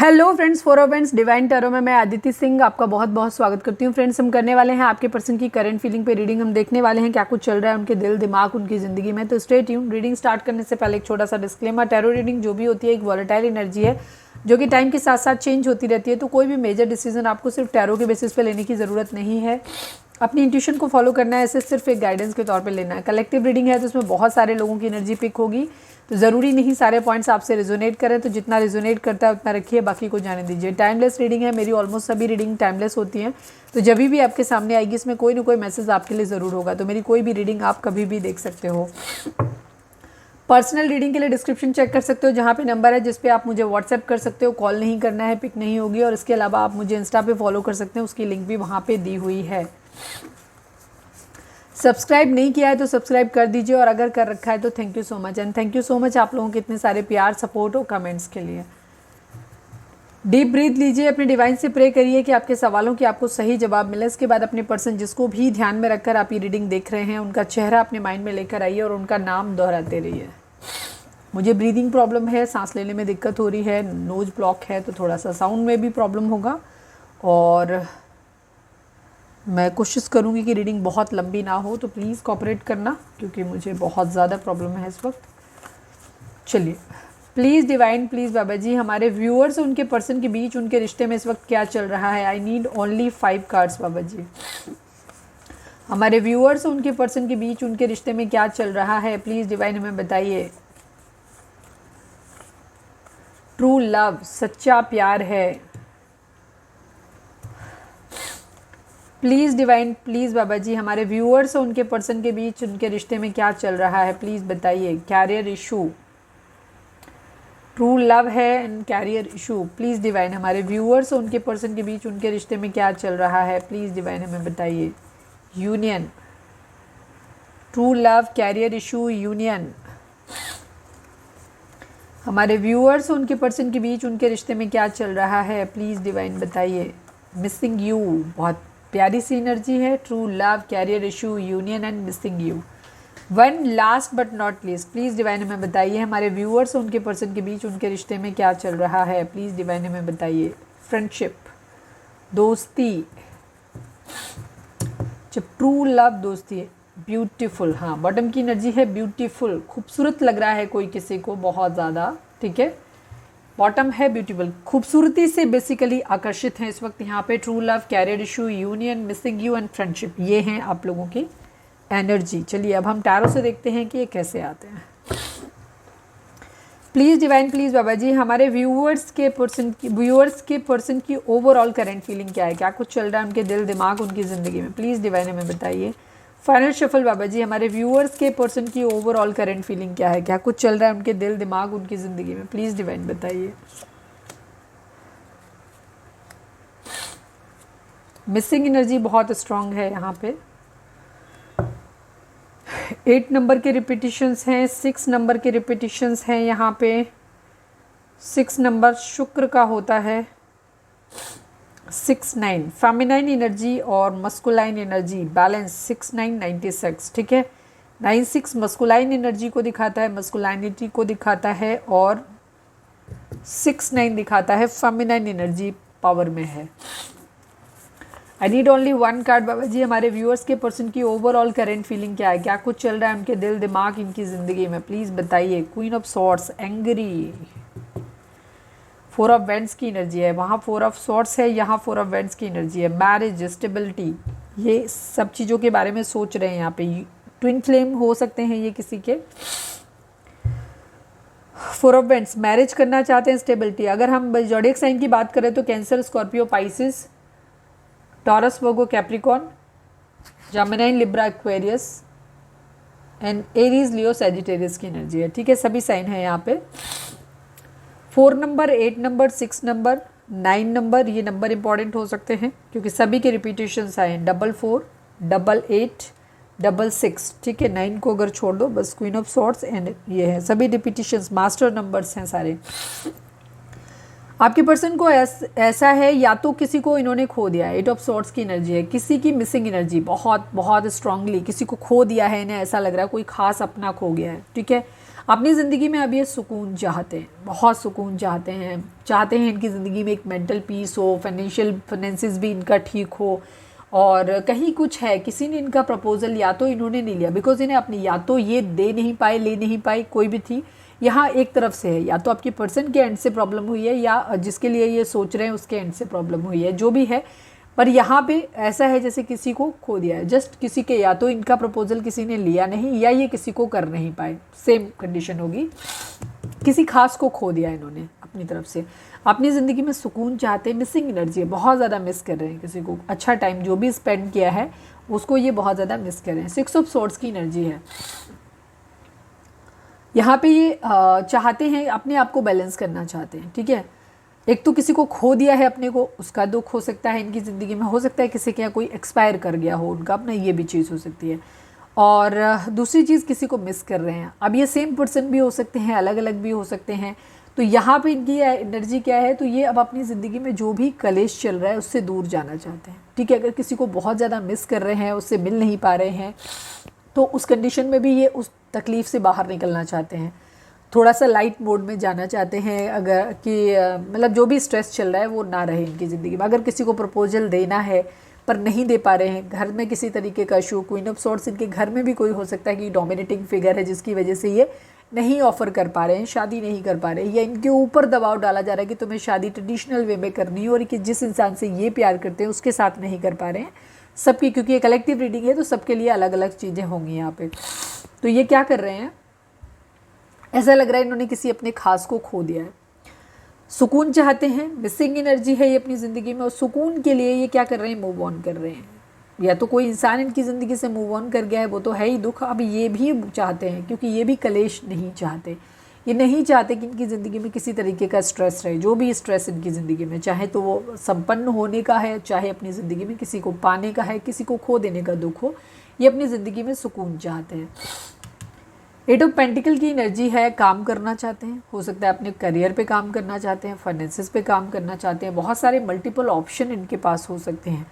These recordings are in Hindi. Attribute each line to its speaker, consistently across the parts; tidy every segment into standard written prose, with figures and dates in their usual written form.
Speaker 1: Hello friends, four events divine tarot में मैं आदिति सिंह आपका बहुत बहुत स्वागत करती हूँ। फ्रेंड्स, हम करने वाले हैं आपके पर्सन की करंट फीलिंग पे रीडिंग। हम देखने वाले हैं क्या कुछ चल रहा है उनके दिल दिमाग उनकी ज़िंदगी में। तो स्टे ट्यून्ड। रीडिंग स्टार्ट करने से पहले एक छोटा सा डिस्क्लेमर, टैरो रीडिंग जो भी होती है एक वॉलेटाइल एनर्जी है जो कि टाइम के साथ साथ चेंज होती रहती है। तो कोई भी मेजर डिसीजन आपको सिर्फ टैरो के बेसिस पे लेने की ज़रूरत नहीं है। अपनी इंट्यूशन को फॉलो करना है, इसे सिर्फ एक गाइडेंस के तौर पे लेना है। कलेक्टिव रीडिंग है तो इसमें बहुत सारे लोगों की एनर्जी पिक होगी, तो ज़रूरी नहीं सारे पॉइंट्स आपसे रिजोनेट करें। तो जितना रिजोनेट करता है उतना रखिए, बाकी को जाने दीजिए। टाइमलेस रीडिंग है, मेरी ऑलमोस्ट सभी रीडिंग टाइमलेस होती हैं। तो जब भी आपके सामने आएगी इसमें कोई ना कोई मैसेज आपके लिए ज़रूर होगा। तो मेरी कोई भी रीडिंग आप कभी भी देख सकते हो। पर्सनल रीडिंग के लिए डिस्क्रिप्शन चेक कर सकते हो, जहाँ पे नंबर है जिस पे आप मुझे व्हाट्सएप कर सकते हो। कॉल नहीं करना है, पिक नहीं होगी। और इसके अलावा आप मुझे इंस्टा पे फॉलो कर सकते हैं, उसकी लिंक भी वहाँ पे दी हुई है। सब्सक्राइब नहीं किया है तो सब्सक्राइब कर दीजिए, और अगर कर रखा है तो thank you so much. And thank you so much आप लोगों के इतने सारे प्यार, सपोर्ट और कमेंट्स के लिए। डीप ब्रीथ लीजिए, अपने डिवाइन से प्रे करिए कि आपके सवालों की आपको सही जवाब मिले। इसके बाद अपने पर्सन जिसको भी ध्यान में रखकर आप ये रीडिंग देख रहे हैं उनका चेहरा अपने माइंड में लेकर आइए और उनका नाम दोहराते रहिए। मुझे ब्रीदिंग प्रॉब्लम है, सांस लेने में दिक्कत हो रही है, नोज ब्लॉक है, तो थोड़ा सा साउंड में भी प्रॉब्लम होगा। और मैं कोशिश करूँगी कि रीडिंग बहुत लंबी ना हो, तो प्लीज़ कोऑपरेट करना क्योंकि मुझे बहुत ज़्यादा प्रॉब्लम है इस वक्त। चलिए, प्लीज़ डिवाइन, प्लीज़ बाबा जी, हमारे व्यूअर्स उनके पर्सन के बीच उनके रिश्ते में इस वक्त क्या चल रहा है। आई नीड ओनली 5 कार्ड्स बाबा जी। हमारे व्यूअर्स उनके पर्सन के बीच उनके रिश्ते में क्या चल रहा है, प्लीज़ डिवाइन हमें बताइए। ट्रू लव, सच्चा प्यार है। प्लीज़ डिवाइन, प्लीज़ बाबा जी, हमारे व्यूअर्स और उनके पर्सन के बीच उनके रिश्ते में क्या चल रहा है, प्लीज़ बताइए। कैरियर इशू, ट्रू लव है and career issue. Please divine, हमारे व्यूअर्स और उनके पर्सन के बीच उनके रिश्ते में क्या चल रहा है, प्लीज़ डिवाइन हमें बताइए। Union, true love, career issue, union. हमारे व्यूअर्स और उनके पर्सन के बीच उनके रिश्ते में क्या चल रहा है, प्लीज़ डिवाइन बताइए। मिसिंग यू, बहुत प्यारी सी एनर्जी है। True love, career issue, union and missing you. One last but not least, please divine हमें बताइए हमारे व्यूअर्स और उनके पर्सन के बीच उनके रिश्ते में क्या चल रहा है, प्लीज़ डिवाइन हमें बताइए। फ्रेंडशिप, दोस्ती, जब ट्रू लव दोस्ती है, ब्यूटीफुल। हाँ, बॉटम की एनर्जी है ब्यूटीफुल, खूबसूरत लग रहा है कोई किसी को बहुत ज़्यादा, ठीक है। बॉटम है ब्यूटीफुल, खूबसूरती से बेसिकली आकर्षित हैं इस वक्त यहाँ पे। True love, career issue, union, missing you and friendship, ये हैं आप लोगों की एनर्जी। चलिए अब हम टैरो से देखते हैं कि ये कैसे आते हैं। प्लीज़ डिवाइन, प्लीज़ बाबा जी, हमारे व्यूअर्स के पर्सन की ओवरऑल करंट फीलिंग क्या है, क्या कुछ चल रहा है उनके दिल दिमाग उनकी ज़िंदगी में, प्लीज़ डिवाइन हमें बताइए। फाइनल शफल बाबा जी, हमारे व्यूअर्स के पर्सन की ओवरऑल करंट फीलिंग क्या है, क्या कुछ चल रहा है उनके दिल दिमाग उनकी ज़िंदगी में, प्लीज़ डिवाइन बताइए। मिसिंग एनर्जी बहुत स्ट्रांग है यहाँ पे। 8 नंबर के रिपीटिशंस हैं, 6 नंबर के रिपीटिशंस हैं यहाँ पे। 6 नंबर शुक्र का होता है। 6 9 फेमिनाइन एनर्जी और मस्कुलाइन एनर्जी बैलेंस। 6 9 96, ठीक है। 9 6 मस्कुलाइन एनर्जी को दिखाता है, मस्कुलाइनिटी को दिखाता है, और 6 9 दिखाता है फेमिनाइन एनर्जी पावर में है। आई नीड ओनली 1 कार्ड बाबा जी, हमारे व्यूअर्स के पर्सन की ओवरऑल करंट फीलिंग क्या है, क्या कुछ चल रहा है उनके दिल दिमाग इनकी ज़िंदगी में, प्लीज़ बताइए। Queen of swords, angry. 4 of vents की एनर्जी है, वहाँ 4 ऑफ सॉर्ड्स है, यहाँ 4 ऑफ वेंट्स की एनर्जी है। मैरिज, स्टेबिलिटी, ये सब चीज़ों के बारे में सोच रहे हैं यहाँ पे। ट्विन फ्लेम हो सकते हैं ये किसी के। 4 ऑफ वेंट्स, मैरिज करना चाहते हैं, स्टेबिलिटी। अगर हम ज़ोडिएक साइन की बात करें तो cancer, Scorpio, Pisces, taurus, Virgo, Capricorn, Gemini, Libra, Aquarius and Aries, Leo, Sagittarius की एनर्जी है, ठीक है। सभी साइन है यहाँ पे। 4 नंबर, 8 नंबर, 6 नंबर, 9 नंबर, ये नंबर इंपॉर्टेंट हो सकते हैं क्योंकि सभी के रिपीटेशंस आए हैं। 4 4, 8 8, 6, ठीक है। 9 को अगर छोड़ दो बस, क्वीन ऑफ सॉर्ड्स एंड ये है, सभी रिपीटेशंस मास्टर नंबर्स हैं सारे। आपके पर्सन को ऐसा है, या तो किसी को इन्होंने खो दिया है, 8 ऑफ सॉर्ड्स की एनर्जी है। किसी की मिसिंग एनर्जी बहुत बहुत स्ट्रांगली, किसी को खो दिया है इन्हें, ऐसा लग रहा है कोई खास अपना खो गया है, ठीक है। अपनी ज़िंदगी में अब ये सुकून चाहते हैं, बहुत सुकून चाहते हैं इनकी ज़िंदगी में एक मेंटल पीस हो, फाइनेंसेस भी इनका ठीक हो, और कहीं कुछ है किसी ने इनका प्रपोजल या तो इन्होंने नहीं लिया बिकॉज इन्हें अपनी या तो ये दे नहीं पाए, ले नहीं पाए, कोई भी थी। यहाँ एक तरफ से है, या तो आपकी पर्सन के एंड से प्रॉब्लम हुई है या जिसके लिए ये सोच रहे हैं उसके एंड से प्रॉब्लम हुई है, जो भी है। पर यहाँ पे ऐसा है जैसे किसी को खो दिया है, जस्ट किसी के या तो इनका प्रपोजल किसी ने लिया नहीं या ये किसी को कर नहीं पाए, सेम कंडीशन होगी। किसी खास को खो दिया इन्होंने अपनी तरफ से। अपनी ज़िंदगी में सुकून चाहते हैं, मिसिंग एनर्जी है, बहुत ज़्यादा मिस कर रहे हैं किसी को। अच्छा टाइम जो भी स्पेंड किया है उसको ये बहुत ज़्यादा मिस कर रहे हैं। 6 ऑफ सोर्ड्स की एनर्जी है यहाँ पे। ये चाहते हैं, अपने आप को बैलेंस करना चाहते हैं, ठीक है। एक तो किसी को खो दिया है अपने को, उसका दुख हो सकता है इनकी ज़िंदगी में, हो सकता है किसी के यहाँ कोई एक्सपायर कर गया हो उनका अपना, ये भी चीज़ हो सकती है। और दूसरी चीज़ किसी को मिस कर रहे हैं। अब ये सेम पर्सन भी हो सकते हैं, अलग अलग भी हो सकते हैं। तो यहाँ पे इनकी एनर्जी क्या है, तो ये अब अपनी ज़िंदगी में जो भी कलेश चल रहा है उससे दूर जाना चाहते हैं, ठीक है। अगर किसी को बहुत ज़्यादा मिस कर रहे हैं, उससे मिल नहीं पा रहे हैं, तो उस कंडीशन में भी ये उस तकलीफ़ से बाहर निकलना चाहते हैं, थोड़ा सा लाइट मोड में जाना चाहते हैं। अगर कि मतलब जो भी स्ट्रेस चल रहा है वो ना रहे इनकी ज़िंदगी में। अगर किसी को प्रपोजल देना है पर नहीं दे पा रहे हैं, घर में किसी तरीके का इशू, क्वीन ऑफ सॉर्ड्स इनके घर में भी कोई हो सकता है कि डोमिनेटिंग फिगर है जिसकी वजह से ये नहीं ऑफ़र कर पा रहे हैं, शादी नहीं कर पा रहे हैं, या इनके ऊपर दबाव डाला जा रहा है कि तुम्हें शादी ट्रेडिशनल वे में करनी है, और कि जिस इंसान से ये प्यार करते हैं उसके साथ नहीं कर पा रहे हैं। सबकी, क्योंकि ये कलेक्टिव रीडिंग है तो सबके लिए अलग अलग चीज़ें होंगी यहाँ पे। तो ये क्या कर रहे हैं, ऐसा लग रहा है इन्होंने किसी अपने खास को खो दिया है। सुकून चाहते हैं, मिसिंग एनर्जी है ये अपनी ज़िंदगी में, और सुकून के लिए ये क्या कर रहे हैं, मूव ऑन कर रहे हैं। या तो कोई इंसान इनकी ज़िंदगी से मूव ऑन कर गया है, वो तो है ही दुख। अब ये भी चाहते हैं, क्योंकि ये भी कलेश नहीं चाहते। ये नहीं चाहते कि इनकी ज़िंदगी में किसी तरीके का स्ट्रेस रहे, जो भी स्ट्रेस इनकी ज़िंदगी में, चाहे तो वो संपन्न होने का है, चाहे अपनी ज़िंदगी में किसी को पाने का है, किसी को खो देने का दुख हो, ये अपनी ज़िंदगी में सुकून चाहते हैं। 8 ऑफ पेंटिकल की एनर्जी है, काम करना चाहते हैं, हो सकता है अपने करियर पे काम करना चाहते हैं, फाइनेंसेस पे काम करना चाहते हैं। बहुत सारे मल्टीपल ऑप्शन इनके पास हो सकते हैं,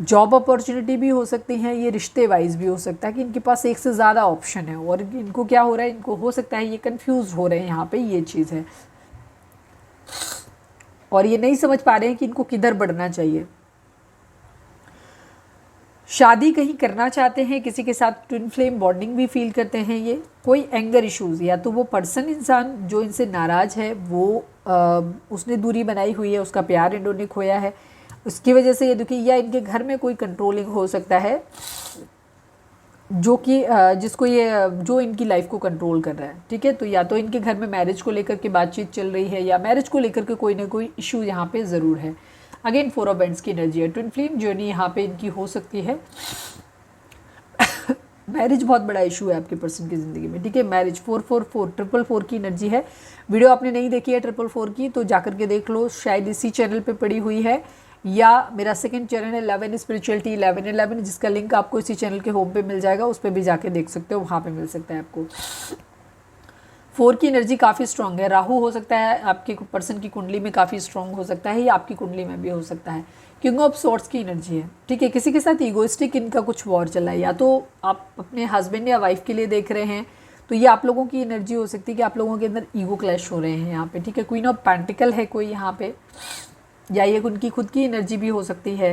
Speaker 1: जॉब अपॉर्चुनिटी भी हो सकती हैं, ये रिश्ते वाइज भी हो सकता है कि इनके पास एक से ज़्यादा ऑप्शन है, और इनको क्या हो रहा है, इनको हो सकता है ये कंफ्यूज हो रहे हैं, यहाँ पे ये चीज़ है, और ये नहीं समझ पा रहे हैं कि इनको किधर बढ़ना चाहिए। शादी कहीं करना चाहते हैं, किसी के साथ ट्विन फ्लेम बॉन्डिंग भी फील करते हैं। ये कोई एंगर इश्यूज़, या तो वो पर्सन, इंसान जो इनसे नाराज़ है, वो उसने दूरी बनाई हुई है, उसका प्यार इन्होंने खोया है, उसकी वजह से ये दुखी, या इनके घर में कोई कंट्रोलिंग हो सकता है जो कि जिसको ये, जो इनकी लाइफ को कंट्रोल कर रहा है, ठीक है। तो या तो इनके घर में मैरिज को लेकर के बातचीत चल रही है, या मैरिज को लेकर के कोई ना कोई इशू यहाँ पे ज़रूर है। अगेन 4 ऑफ बैंड्स की एनर्जी है, ट्विन फ्लेम जर्नी यहाँ पे इनकी हो सकती है। मैरिज बहुत बड़ा इशू है आपके पर्सन की ज़िंदगी में, ठीक है। मैरिज 444 444 की एनर्जी है। वीडियो आपने नहीं देखी है 444 की तो जाकर के देख लो, शायद इसी चैनल पे पड़ी हुई है, या मेरा सेकंड चैनल है 11 स्पिरिचुअलिटी 1111, जिसका लिंक आपको इसी चैनल के होम पे मिल जाएगा, उस पर भी जाके देख सकते हो, वहाँ पे मिल सकता है आपको। 4 की एनर्जी काफ़ी स्ट्रॉन्ग है। राहु हो सकता है आपके पर्सन की कुंडली में काफ़ी स्ट्रॉन्ग हो सकता है, या आपकी कुंडली में भी हो सकता है। किंग ऑफ सॉर्ड्स की एनर्जी है, ठीक है। किसी के साथ ईगोइस्टिक इनका कुछ वॉर चला है, या तो आप अपने हस्बैंड या वाइफ के लिए देख रहे हैं, तो ये आप लोगों की एनर्जी हो सकती है कि आप लोगों के अंदर ईगो क्लैश हो रहे हैं यहाँ पे, ठीक है। क्वीन ऑफ पेंटिकल है कोई यहाँ पे, या ये उनकी खुद की एनर्जी भी हो सकती है।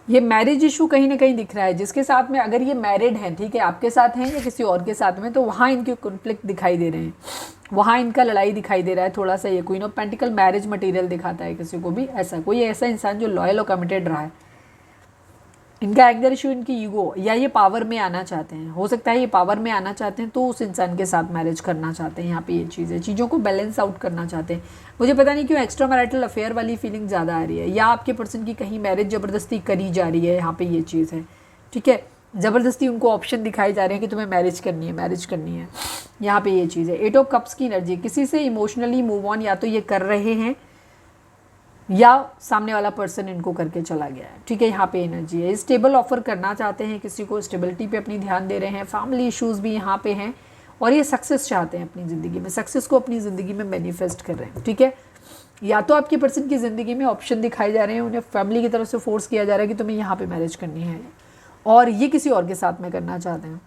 Speaker 1: ये मैरिज इशू कहीं ना कहीं दिख रहा है, जिसके साथ में अगर ये मैरिड हैं, ठीक है, आपके साथ हैं या किसी और के साथ में, तो वहाँ इनके कॉन्फ्लिक्ट दिखाई दे रहे हैं, वहाँ इनका लड़ाई दिखाई दे रहा है थोड़ा सा। ये queen of pentacle marriage material दिखाता है किसी को भी, ऐसा कोई ऐसा इंसान जो लॉयल और कमिटेड रहा है। इनका एंगर इशू, इनकी ईगो, या ये पावर में आना चाहते हैं, हो सकता है ये पावर में आना चाहते हैं तो उस इंसान के साथ मैरिज करना चाहते हैं। यहाँ पे ये चीज़ है, चीज़ों को बैलेंस आउट करना चाहते हैं। मुझे पता नहीं क्यों एक्स्ट्रा मैरिटल अफेयर वाली फीलिंग ज़्यादा आ रही है, या आपके पर्सन की कहीं मैरिज ज़बरदस्ती करी जा रही है, यहाँ पे ये चीज़ है, ठीक है। ज़बरदस्ती उनको ऑप्शन दिखाए जा रहे हैं कि तुम्हें मैरिज करनी है, मैरिज करनी है, यहाँ पे ये चीज़ है। 8 ऑफ कप्स की एनर्जी, किसी से इमोशनली मूव ऑन या तो ये कर रहे हैं, या सामने वाला पर्सन इनको करके चला गया है, ठीक है। यहाँ पे एनर्जी है, स्टेबल ऑफर करना चाहते हैं किसी को, स्टेबिलिटी पे अपनी ध्यान दे रहे हैं। फैमिली इश्यूज भी यहाँ पे हैं, और ये सक्सेस चाहते हैं अपनी ज़िंदगी में, सक्सेस को अपनी ज़िंदगी में मैनिफेस्ट कर रहे हैं, ठीक है। या तो आपकी पर्सन की ज़िंदगी में ऑप्शन दिखाए जा रहे हैं, उन्हें फैमिली की तरफ से फोर्स किया जा रहा है कि तुम्हें यहाँ पे मैरिज करनी है, और ये किसी और के साथ में करना चाहते हैं।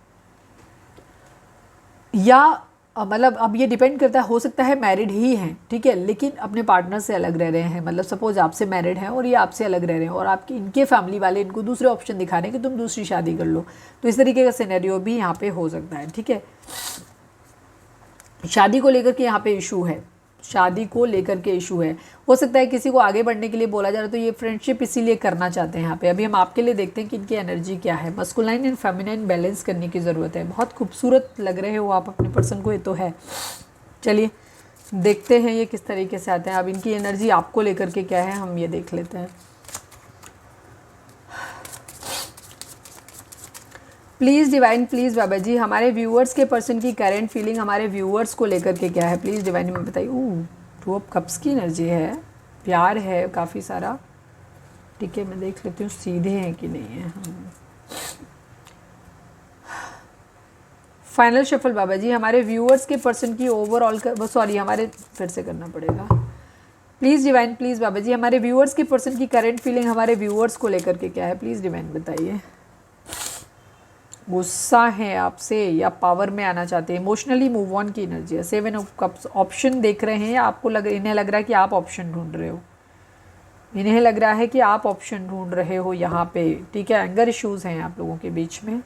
Speaker 1: या मतलब अब ये डिपेंड करता है, हो सकता है मैरिड ही हैं, ठीक है, लेकिन अपने पार्टनर से अलग रह रहे हैं। मतलब सपोज आपसे मैरिड हैं और ये आपसे अलग रह रहे हैं, और आपके इनके फैमिली वाले इनको दूसरे ऑप्शन दिखा रहे हैं कि तुम दूसरी शादी कर लो। तो इस तरीके का सिनेरियो भी यहाँ पे हो सकता है, ठीक है। शादी को लेकर के यहाँ पे इशू है, शादी को लेकर के इशू है। हो सकता है किसी को आगे बढ़ने के लिए बोला जा रहा है, तो ये फ्रेंडशिप इसीलिए करना चाहते हैं यहाँ पे। अभी हम आपके लिए देखते हैं कि इनकी एनर्जी क्या है। मस्कुलाइन एंड फेमिनाइन बैलेंस करने की ज़रूरत है। बहुत खूबसूरत लग रहे हो आप अपने पर्सन को, ये तो है। चलिए देखते हैं ये किस तरीके से आते हैं। अब इनकी एनर्जी आपको लेकर के क्या है, हम ये देख लेते हैं। प्लीज़ डिवाइन, प्लीज़ बाबा जी, हमारे व्यूअर्स के पर्सन की करेंट फीलिंग हमारे व्यूअर्स को लेकर के क्या है, प्लीज़ डिवाइन में बताइए। टू ऑफ कप्स की एनर्जी है, प्यार है काफ़ी सारा, ठीक है। मैं देख लेती हूँ सीधे हैं कि नहीं है। फाइनल शफल बाबा जी, हमारे व्यूअर्स के पर्सन की ओवरऑल सॉरी हमारे फिर से करना पड़ेगा। प्लीज़ डिवाइन, प्लीज़ बाबा जी, हमारे व्यूअर्स के पर्सन की करेंट फीलिंग हमारे व्यूअर्स को लेकर के क्या है, प्लीज़ डिवाइन बताइए। गुस्सा है आपसे या पावर में आना चाहते हैं, इमोशनली मूव ऑन की एनर्जी है। 7 ऑफ कप्स, ऑप्शन देख रहे हैं, आपको इन्हें लग रहा है कि आप ऑप्शन ढूंढ रहे हो, इन्हें लग रहा है कि आप ऑप्शन ढूंढ रहे हो यहाँ पे, ठीक है। एंगर इश्यूज हैं आप लोगों के बीच में।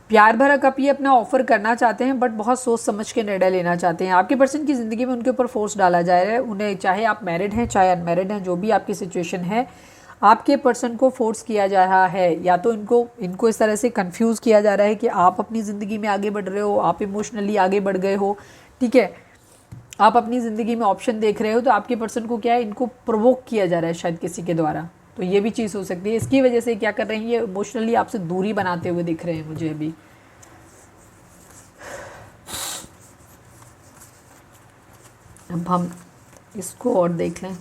Speaker 1: प्यार भरा कप ये अपना ऑफर करना चाहते हैं, बट बहुत सोच समझ के निर्णय लेना चाहते हैं। आपके पर्सन की ज़िंदगी में उनके ऊपर फोर्स डाला जा रहा है, उन्हें चाहे आप मैरिड हैं चाहे अनमैरिड हैं, जो भी आपकी सिचुएशन है, आपके पर्सन को फोर्स किया जा रहा है। या तो इनको इस तरह से कंफ्यूज किया जा रहा है कि आप अपनी ज़िंदगी में आगे बढ़ रहे हो, आप इमोशनली आगे बढ़ गए हो, ठीक है, आप अपनी ज़िंदगी में ऑप्शन देख रहे हो, तो आपके पर्सन को क्या है, इनको प्रोवोक किया जा रहा है शायद किसी के द्वारा। तो ये भी चीज़ हो सकती है। इसकी वजह से क्या कर रहे हैं, ये इमोशनली आपसे दूरी बनाते हुए दिख रहे हैं मुझे अभी। अब हम इसको और देख लें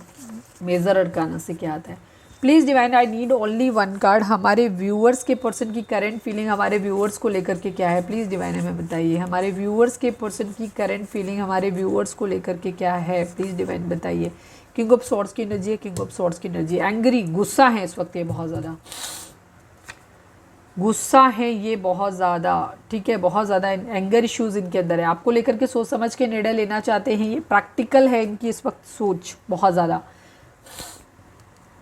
Speaker 1: मेजर अरकाना से क्या आता है। Please divine, I need only 1 card. हमारे व्यूअर्स के पर्सन की करंट फीलिंग हमारे व्यूअर्स को लेकर के क्या है, प्लीज़ डिवाइन हमें बताइए। हमारे व्यूअर्स के पर्सन की करंट फीलिंग हमारे व्यूअर्स को लेकर के क्या है, प्लीज़ डिवाइन बताइए। किंग ऑफ सॉर्ड्स की एनर्जी है, किंग ऑफ सॉर्ड्स की एनर्जी, एंग्री, गुस्सा है इस वक्त, ये बहुत ज़्यादा गुस्सा है ये बहुत ज़्यादा, ठीक है, बहुत ज़्यादा एंगर इश्यूज़ इनके अंदर है। आपको लेकर के सोच समझ के निर्णय लेना चाहते हैं, ये प्रैक्टिकल है इनकी इस वक्त सोच बहुत ज़्यादा।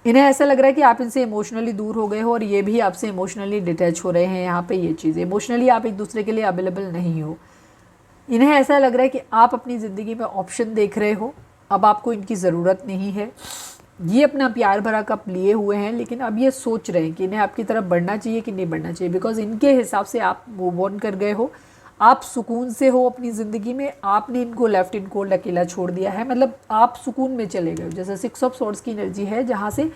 Speaker 1: इन्हें ऐसा लग रहा है कि आप इनसे इमोशनली दूर हो गए हो और ये भी आपसे इमोशनली डिटैच हो रहे हैं। यहाँ पे ये चीज़, इमोशनली आप एक दूसरे के लिए अवेलेबल नहीं हो। इन्हें ऐसा लग रहा है कि आप अपनी ज़िंदगी में ऑप्शन देख रहे हो, अब आपको इनकी ज़रूरत नहीं है। ये अपना प्यार भरा कप लिए हुए हैं, लेकिन अब ये सोच रहे हैं कि इन्हें आपकी तरफ बढ़ना चाहिए कि नहीं बढ़ना चाहिए, बिकॉज इनके हिसाब से आप मूव ऑन कर गए हो, आप सुकून से हो अपनी ज़िंदगी में, आपने इनको लेफ्ट इन कोल्ड अकेला छोड़ दिया है, मतलब आप सुकून में चले गए हो। जैसे 6 ऑफ सॉर्ड्स की एनर्जी है, जहाँ से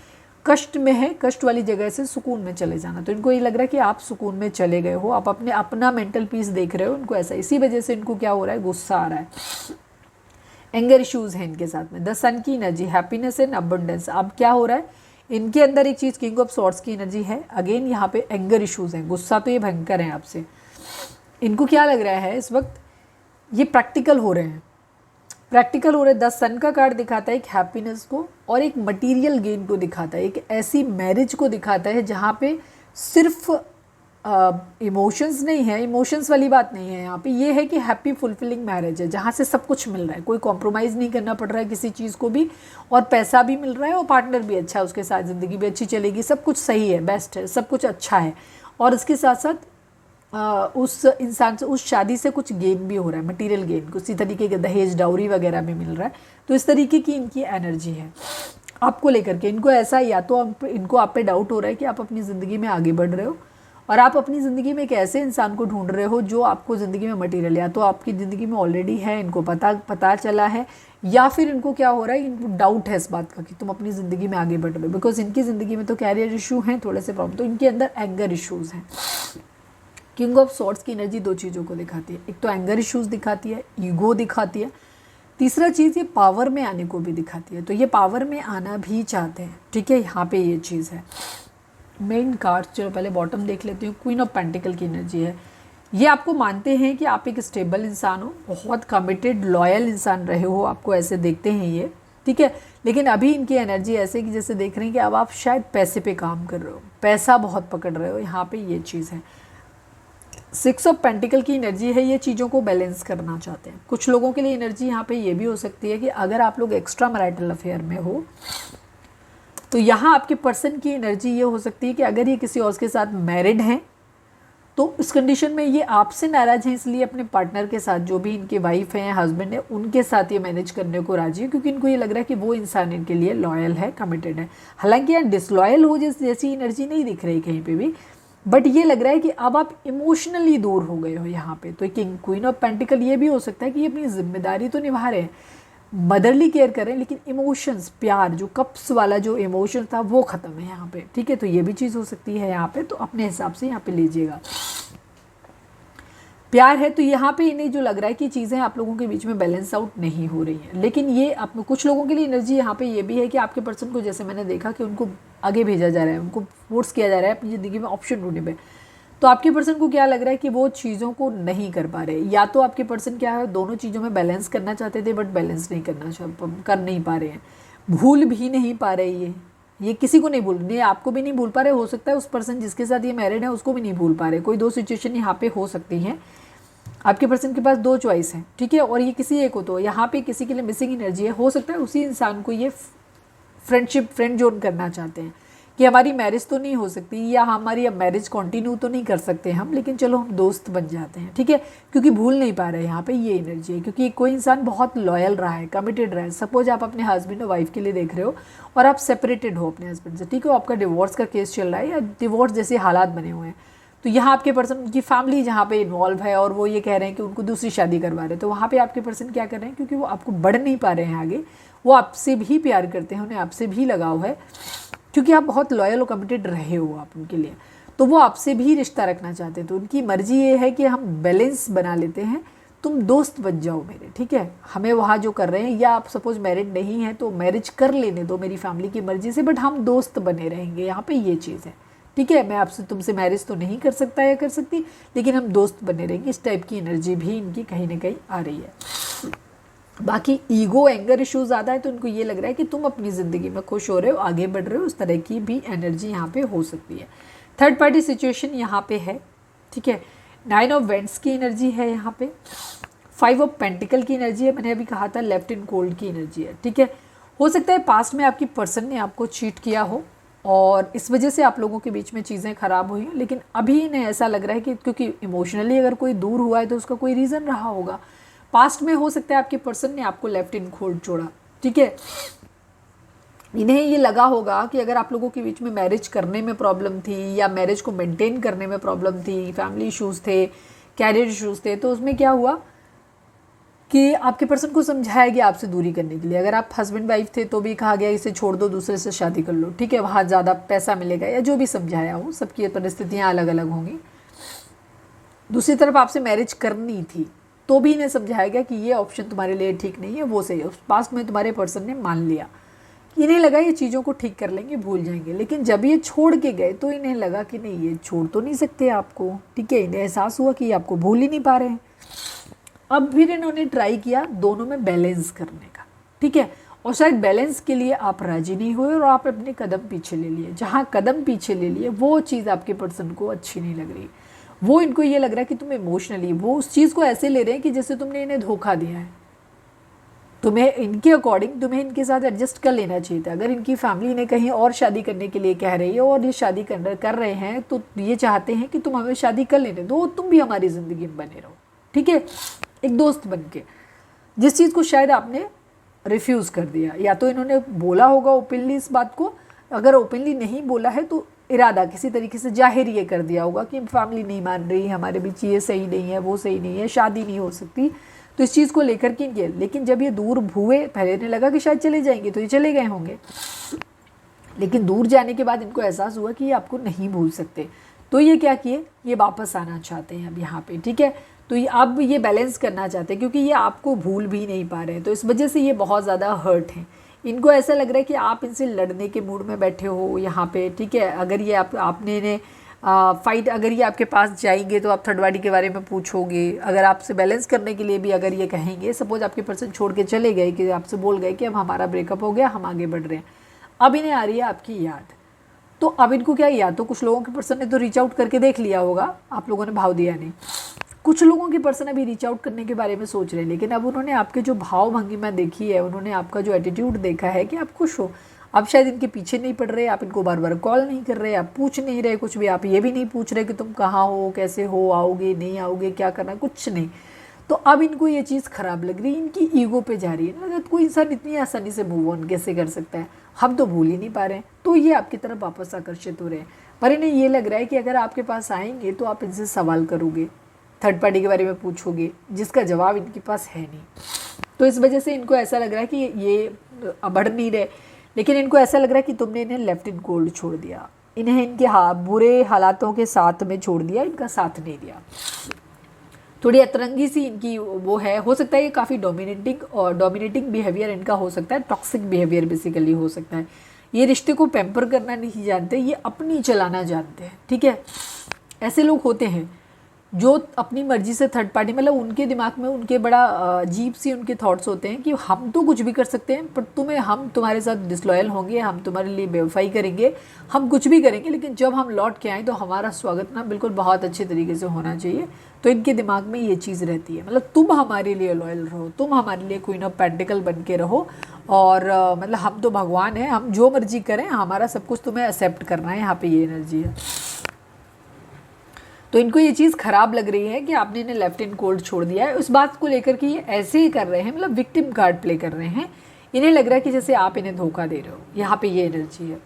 Speaker 1: कष्ट में है, कष्ट वाली जगह से सुकून में चले जाना। तो इनको ये लग रहा है कि आप सुकून में चले गए हो, आप अपना मेंटल पीस देख रहे हो। इनको ऐसा, इसी वजह से इनको क्या हो रहा है, गुस्सा आ रहा है, एंगर इश्यूज हैं इनके साथ में। द सन की एनर्जी, हैप्पीनेस एंड अबंडेंस। अब क्या हो रहा है, इनके अंदर एक चीज़ किंग ऑफ सॉर्ड्स की एनर्जी है, अगेन यहाँ पे एंगर इश्यूज हैं, गुस्सा तो ये भयंकर है आपसे। इनको क्या लग रहा है इस वक्त, ये प्रैक्टिकल हो रहे हैं, प्रैक्टिकल हो रहे हैं। 10 सन का कार्ड दिखाता है एक हैप्पीनेस को और एक मटीरियल गेन को दिखाता है, एक ऐसी मैरिज को दिखाता है जहाँ पे सिर्फ इमोशंस नहीं है, इमोशंस वाली बात नहीं है यहाँ पे, ये है कि हैप्पी फुलफिलिंग मैरिज है, जहाँ से सब कुछ मिल रहा है, कोई कॉम्प्रोमाइज़ नहीं करना पड़ रहा है किसी चीज़ को भी, और पैसा भी मिल रहा है और पार्टनर भी अच्छा है, उसके साथ ज़िंदगी भी अच्छी चलेगी, सब कुछ सही है, बेस्ट है, सब कुछ अच्छा है। और इसके साथ साथ उस इंसान से, उस शादी से कुछ गेन भी हो रहा है, मटेरियल गेन, किसी तरीके के दहेज डाउरी वगैरह भी मिल रहा है। तो इस तरीके की इनकी एनर्जी है आपको लेकर के। इनको ऐसा, या तो इनको आप पे डाउट हो रहा है कि आप अपनी ज़िंदगी में आगे बढ़ रहे हो और आप अपनी ज़िंदगी में एक ऐसे इंसान को ढूंढ रहे हो जो आपको ज़िंदगी में मटेरियल, या तो आपकी ज़िंदगी में ऑलरेडी है, इनको पता चला है, या फिर इनको क्या हो रहा है, इनको डाउट है इस बात का कि तुम अपनी ज़िंदगी में आगे बढ़ रहे हो, बिकॉज इनकी ज़िंदगी में तो कैरियर इशू हैं थोड़े से प्रॉब्लम, तो इनके अंदर एंगर इशूज़ हैं। किंग ऑफ सॉर्ड्स की एनर्जी 2 चीज़ों को दिखाती है, एक तो एंगर इश्यूज दिखाती है, ईगो दिखाती है, तीसरा चीज़ ये पावर में आने को भी दिखाती है। तो ये पावर में आना भी चाहते हैं, ठीक है, यहाँ पे ये चीज़ है। मेन कार्ड, चलो पहले बॉटम देख लेती हूँ। क्वीन ऑफ पेंटिकल की एनर्जी है, ये आपको मानते हैं कि आप एक स्टेबल इंसान हो, बहुत कमिटेड लॉयल इंसान रहे हो, आपको ऐसे देखते हैं ये, ठीक है। लेकिन अभी इनकी एनर्जी ऐसे कि जैसे देख रहे हैं कि अब आप शायद पैसे पे काम कर रहे हो, पैसा बहुत पकड़ रहे हो, यहाँ पे ये चीज़ है। 6 ऑफ पेंटिकल की एनर्जी है, ये चीज़ों को बैलेंस करना चाहते हैं। कुछ लोगों के लिए एनर्जी यहाँ पे ये भी हो सकती है कि अगर आप लोग एक्स्ट्रा मैरिटल अफेयर में हो तो यहाँ आपके पर्सन की एनर्जी ये हो सकती है कि अगर ये किसी और के साथ मैरिड हैं तो इस कंडीशन में ये आपसे नाराज़ हैं, इसलिए अपने पार्टनर के साथ, जो भी इनके वाइफ हैं, हस्बैंड है, उनके साथ ये मैनेज करने को राजी है, क्योंकि इनको ये लग रहा है कि वो इंसान इनके लिए लॉयल है, कमिटेड है। हालांकि यहाँ डिसलॉयल हो जैसी एनर्जी नहीं दिख रही कहीं पे भी, बट ये लग रहा है कि अब आप इमोशनली दूर हो गए हो यहाँ पे। तो किंग क्वीन ऑफ पेंटिकल ये भी हो सकता है कि ये अपनी जिम्मेदारी तो निभा रहे हैं, मदरली केयर करें, लेकिन इमोशंस, प्यार, जो कप्स वाला जो इमोशन था वो ख़त्म है यहाँ पे, ठीक है। तो ये भी चीज़ हो सकती है यहाँ पे, तो अपने हिसाब से यहाँ पे लीजिएगा। प्यार है तो यहाँ पे इन्हें जो लग रहा है कि चीज़ें आप लोगों के बीच में बैलेंस आउट नहीं हो रही हैं, लेकिन ये आप कुछ लोगों के लिए एनर्जी यहाँ पे ये भी है कि आपके पर्सन को, जैसे मैंने देखा कि उनको आगे भेजा जा रहा है, उनको फोर्स किया जा रहा है अपनी ज़िंदगी में ऑप्शन ढूंढने पे। तो आपके पर्सन को क्या लग रहा है कि वो चीज़ों को नहीं कर पा रहे, या तो आपके पर्सन क्या है, दोनों चीज़ों में बैलेंस करना चाहते थे बट बैलेंस नहीं कर नहीं पा रहे हैं, भूल भी नहीं पा रहे, ये किसी को नहीं भूल रहे, आपको भी नहीं भूल पा रहे, हो सकता है उस पर्सन जिसके साथ ये मैरिड है उसको भी नहीं भूल पा रहे। कोई दो सिचुएशन यहाँ पे हो सकती हैं। आपके पर्सन के पास दो चॉइस है, ठीक है, और ये किसी एक हो, तो यहाँ पे किसी के लिए मिसिंग एनर्जी है। हो सकता है उसी इंसान को ये फ्रेंड जोन करना चाहते हैं कि हमारी मैरिज तो नहीं हो सकती, या हमारी अब मैरिज कंटिन्यू तो नहीं कर सकते हम, लेकिन चलो हम दोस्त बन जाते हैं, ठीक है, क्योंकि भूल नहीं पा रहे हैं। यहाँ पे ये एनर्जी है, क्योंकि कोई इंसान बहुत लॉयल रहा है, कमिटेड रहा है। सपोज आप अपने हस्बैंड और वाइफ के लिए देख रहे हो और आप सेपरेटेड हो अपने हस्बैंड से, ठीक है, आपका डिवोर्स का केस चल रहा है या डिवोर्स जैसे हालात बने हुए हैं, तो यहाँ आपके पर्सन, उनकी फैमिली जहाँ पे इन्वॉल्व है और वो ये कह रहे हैं कि उनको दूसरी शादी करवा रहे हैं, तो वहाँ पे आपके पर्सन क्या कर रहे हैं, क्योंकि वो आपको बढ़ नहीं पा रहे हैं आगे, वो आपसे भी प्यार करते हैं, उन्हें आपसे भी लगाव है, क्योंकि आप बहुत लॉयल और कमिटेड रहे हो आप उनके लिए, तो वो आपसे भी रिश्ता रखना चाहते हैं। तो उनकी मर्जी ये है कि हम बैलेंस बना लेते हैं, तुम दोस्त बन जाओ मेरे, ठीक है, हमें वहाँ जो कर रहे हैं, या आप सपोज मैरिड नहीं है तो मैरिज कर लेने दो मेरी फैमिली की मर्जी से, बट हम दोस्त बने रहेंगे, यहाँ पे ये चीज़ है, ठीक है। मैं आपसे तुमसे मैरिज तो नहीं कर सकता या कर सकती, लेकिन हम दोस्त बने रहेंगे। इस टाइप की एनर्जी भी इनकी कहीं ना कहीं आ रही है। बाकी ईगो, एंगर इशू ज़्यादा है, तो उनको ये लग रहा है कि तुम अपनी ज़िंदगी में खुश हो रहे हो, आगे बढ़ रहे हो, उस तरह की भी एनर्जी यहाँ पे हो सकती है। थर्ड पार्टी सिचुएशन यहाँ पे है, ठीक है। 9 ऑफ वेंट्स की एनर्जी है यहाँ पे, 5 ऑफ पेंटिकल की एनर्जी है, मैंने अभी कहा था लेफ्ट इन कोल्ड की एनर्जी है, ठीक है। हो सकता है पास्ट में आपकी पर्सन ने आपको चीट किया हो और इस वजह से आप लोगों के बीच में चीज़ें ख़राब हुई हैं, लेकिन अभी इन्हें ऐसा लग रहा है कि क्योंकि इमोशनली अगर कोई दूर हुआ है तो उसका कोई रीज़न रहा होगा। पास्ट में हो सकता है आपके पर्सन ने आपको लेफ्ट इन कोल्ड छोड़ा, ठीक है। इन्हें ये लगा होगा कि अगर आप लोगों के बीच में मैरिज करने में प्रॉब्लम थी या मैरिज को मेंटेन करने में प्रॉब्लम थी, फैमिली इश्यूज़ थे, कैरियर इश्यूज़ थे, तो उसमें क्या हुआ कि आपके पर्सन को समझाया गया आपसे दूरी करने के लिए। अगर आप हस्बैंड वाइफ थे तो भी कहा गया इसे छोड़ दो, दूसरे से शादी कर लो, ठीक है, वहाँ ज़्यादा पैसा मिलेगा, या जो भी समझाया हो, सबकी परिस्थितियाँ अलग अलग होंगी। दूसरी तरफ आपसे मैरिज करनी थी तो भी इन्हें समझाया गया कि ये ऑप्शन तुम्हारे लिए ठीक नहीं है, वो सही है। उस पास में तुम्हारे पर्सन ने मान लिया, इन्हें लगा ये चीज़ों को ठीक कर लेंगे, भूल जाएंगे, लेकिन जब ये छोड़ के गए तो इन्हें लगा कि नहीं, ये छोड़ तो नहीं सकते आपको, ठीक है। इन्हें एहसास हुआ कि ये आपको भूल ही नहीं पा रहे हैं। अब फिर इन्होंने ट्राई किया दोनों में बैलेंस करने का, ठीक है, और शायद बैलेंस के लिए आप राजी नहीं हुए और आप अपने कदम पीछे ले लिए। जहाँ कदम पीछे ले लिए वो चीज़ आपके पर्सन को अच्छी नहीं लग रही, वो इनको ये लग रहा है कि तुम इमोशनली वो उस चीज़ को ऐसे ले रहे हैं कि जैसे तुमने इन्हें धोखा दिया है। तुम्हें इनके अकॉर्डिंग तुम्हें इनके साथ एडजस्ट कर लेना चाहिए था। अगर इनकी फैमिली ने कहीं और शादी करने के लिए कह रही है और ये शादी कर रहे हैं, तो ये चाहते हैं कि तुम हमें शादी कर लेने दो, तुम भी हमारी ज़िंदगी में बने रहो, ठीक है, एक दोस्त बन के। जिस चीज़ को शायद आपने रिफ्यूज़ कर दिया, या तो इन्होंने बोला होगा ओपनली इस बात को, अगर ओपनली नहीं बोला है तो इरादा किसी तरीके से जाहिर ये कर दिया होगा कि फैमिली नहीं मान रही, हमारे बीच ये सही नहीं है, वो सही नहीं है, शादी नहीं हो सकती, तो इस चीज़ को लेकर के किया। लेकिन जब ये दूर हुए, पहले इन्हें लगा कि शायद चले जाएंगे, तो ये चले गए होंगे, लेकिन दूर जाने के बाद इनको एहसास हुआ कि ये आपको नहीं भूल सकते, तो ये क्या किए, ये वापस आना चाहते हैं अब यहाँ पे, ठीक है। तो ये अब ये बैलेंस करना चाहते हैं क्योंकि ये आपको भूल भी नहीं पा रहे हैं, तो इस वजह से ये बहुत ज़्यादा हर्ट हैं। इनको ऐसा लग रहा है कि आप इनसे लड़ने के मूड में बैठे हो यहाँ पे, ठीक है। अगर ये आपने इन्हें फाइट अगर ये आपके पास जाएंगे तो आप थर्ड पार्टी के बारे में पूछोगे। अगर आपसे बैलेंस करने के लिए भी अगर ये कहेंगे, सपोज आपके पर्सन छोड़ के चले गए, कि आपसे बोल गए कि अब हमारा ब्रेकअप हो गया, हम आगे बढ़ रहे हैं, अब इन्हें आ रही है आपकी याद। तो अब इनको क्या, या तो कुछ लोगों के पर्सन ने तो रीच आउट करके देख लिया होगा, आप लोगों ने भाव दिया नहीं। कुछ लोगों के पर्सन अभी रीच आउट करने के बारे में सोच रहे हैं, लेकिन अब उन्होंने आपके जो भाव भंगिमा देखी है, उन्होंने आपका जो एटीट्यूड देखा है कि आप खुश हो, अब शायद इनके पीछे नहीं पड़ रहे, आप इनको बार बार कॉल नहीं कर रहे, आप पूछ नहीं रहे कुछ भी, आप ये भी नहीं पूछ रहे कि तुम कहाँ हो, कैसे हो, आओगे नहीं आओगे, क्या करना, कुछ नहीं। तो अब इनको ये चीज़ खराब लग रही है, इनकी ईगो पे जा रही है ना। कोई इंसान इतनी आसानी से मूव ऑन कैसे कर सकता है, हम तो भूल ही नहीं पा रहे हैं। तो ये आपकी तरफ वापस आकर्षित हो रहे हैं, पर इन्हें ये लग रहा है कि अगर आपके पास आएंगे तो आप इनसे सवाल करोगे, थर्ड पार्टी के बारे में पूछोगे, जिसका जवाब इनके पास है नहीं। तो इस वजह से इनको ऐसा लग रहा है कि ये बढ़ नहीं रहे, लेकिन इनको ऐसा लग रहा है कि तुमने इन्हें लेफ्ट इन कोल्ड छोड़ दिया, इन्हें इनके बुरे हालातों के साथ में छोड़ दिया, इनका साथ नहीं दिया। थोड़ी अतरंगी सी इनकी वो है, हो सकता है ये काफ़ी डोमिनेटिंग बिहेवियर इनका हो सकता है, टॉक्सिक बिहेवियर बेसिकली हो सकता है। ये रिश्ते को पैम्पर करना नहीं जानते, ये अपनी चलाना जानते हैं, ठीक है। ऐसे लोग होते हैं जो अपनी मर्जी से थर्ड पार्टी, मतलब उनके दिमाग में उनके बड़ा अजीब सी उनके थॉट्स होते हैं कि हम तो कुछ भी कर सकते हैं, पर हम तुम्हारे साथ डिसलॉयल होंगे, हम तुम्हारे लिए बेवफाई करेंगे, हम कुछ भी करेंगे, लेकिन जब हम लौट के आएँ तो हमारा स्वागत ना बिल्कुल बहुत अच्छे तरीके से होना चाहिए। तो इनके दिमाग में ये चीज़ रहती है, मतलब तुम हमारे लिए लॉयल रहो, तुम हमारे लिए क्वीन ऑफ पेंटिकल बन के रहो, और मतलब हम तो भगवान हैं, हम जो मर्जी करें, हमारा सब कुछ तुम्हें एक्सेप्ट करना है। यहाँ पे ये एनर्जी है। तो इनको ये चीज़ ख़राब लग रही है कि आपने इन्हें लेफ्ट इन कोल्ड छोड़ दिया है। उस बात को लेकर कि ये ऐसे ही कर रहे हैं, मतलब विक्टिम कार्ड प्ले कर रहे हैं। इन्हें लग रहा है कि जैसे आप इन्हें धोखा दे रहे हो, यहाँ पे ये एनर्जी है।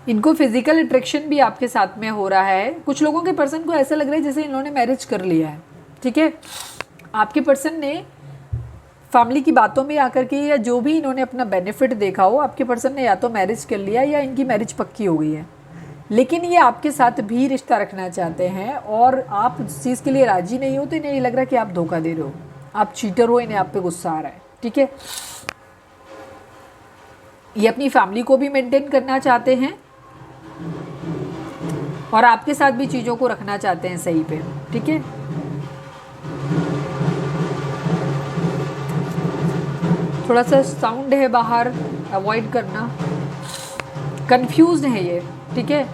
Speaker 1: इनको फिजिकल अट्रैक्शन भी आपके साथ में हो रहा है। कुछ लोगों के पर्सन को ऐसा लग रहा है जैसे इन्होंने मैरिज कर लिया है, ठीक है। आपके पर्सन ने फैमिली की बातों में आकर के, या जो भी इन्होंने अपना बेनिफिट देखा हो, आपके पर्सन ने या तो मैरिज कर लिया या इनकी मैरिज पक्की हो गई है, लेकिन ये आपके साथ भी रिश्ता रखना चाहते हैं और आप उस चीज़ के लिए राजी नहीं हो। तो इन्हें ये लग रहा है कि आप धोखा दे रहे हो, आप चीटर हो, इन्हें आप पे गुस्सा आ रहा है, ठीक है। ये अपनी फैमिली को भी मेंटेन करना चाहते हैं और आपके साथ भी चीज़ों को रखना चाहते हैं सही पे, ठीक है। थोड़ा सा साउंड है बाहर, अवॉइड करना। कंफ्यूज्ड है ये, ठीक है।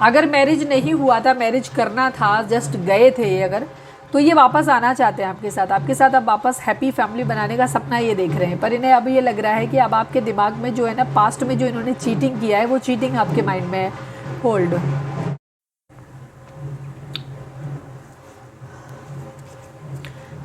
Speaker 1: अगर मैरिज नहीं हुआ था, मैरिज करना था, जस्ट गए थे ये अगर, तो ये वापस आना चाहते हैं आपके साथ अब वापस हैप्पी फैमिली बनाने का सपना ये देख रहे हैं। पर इन्हें अब ये लग रहा है कि अब आपके दिमाग में जो है ना, पास्ट में जो इन्होंने चीटिंग किया है, वो चीटिंग आपके माइंड में है। होल्ड।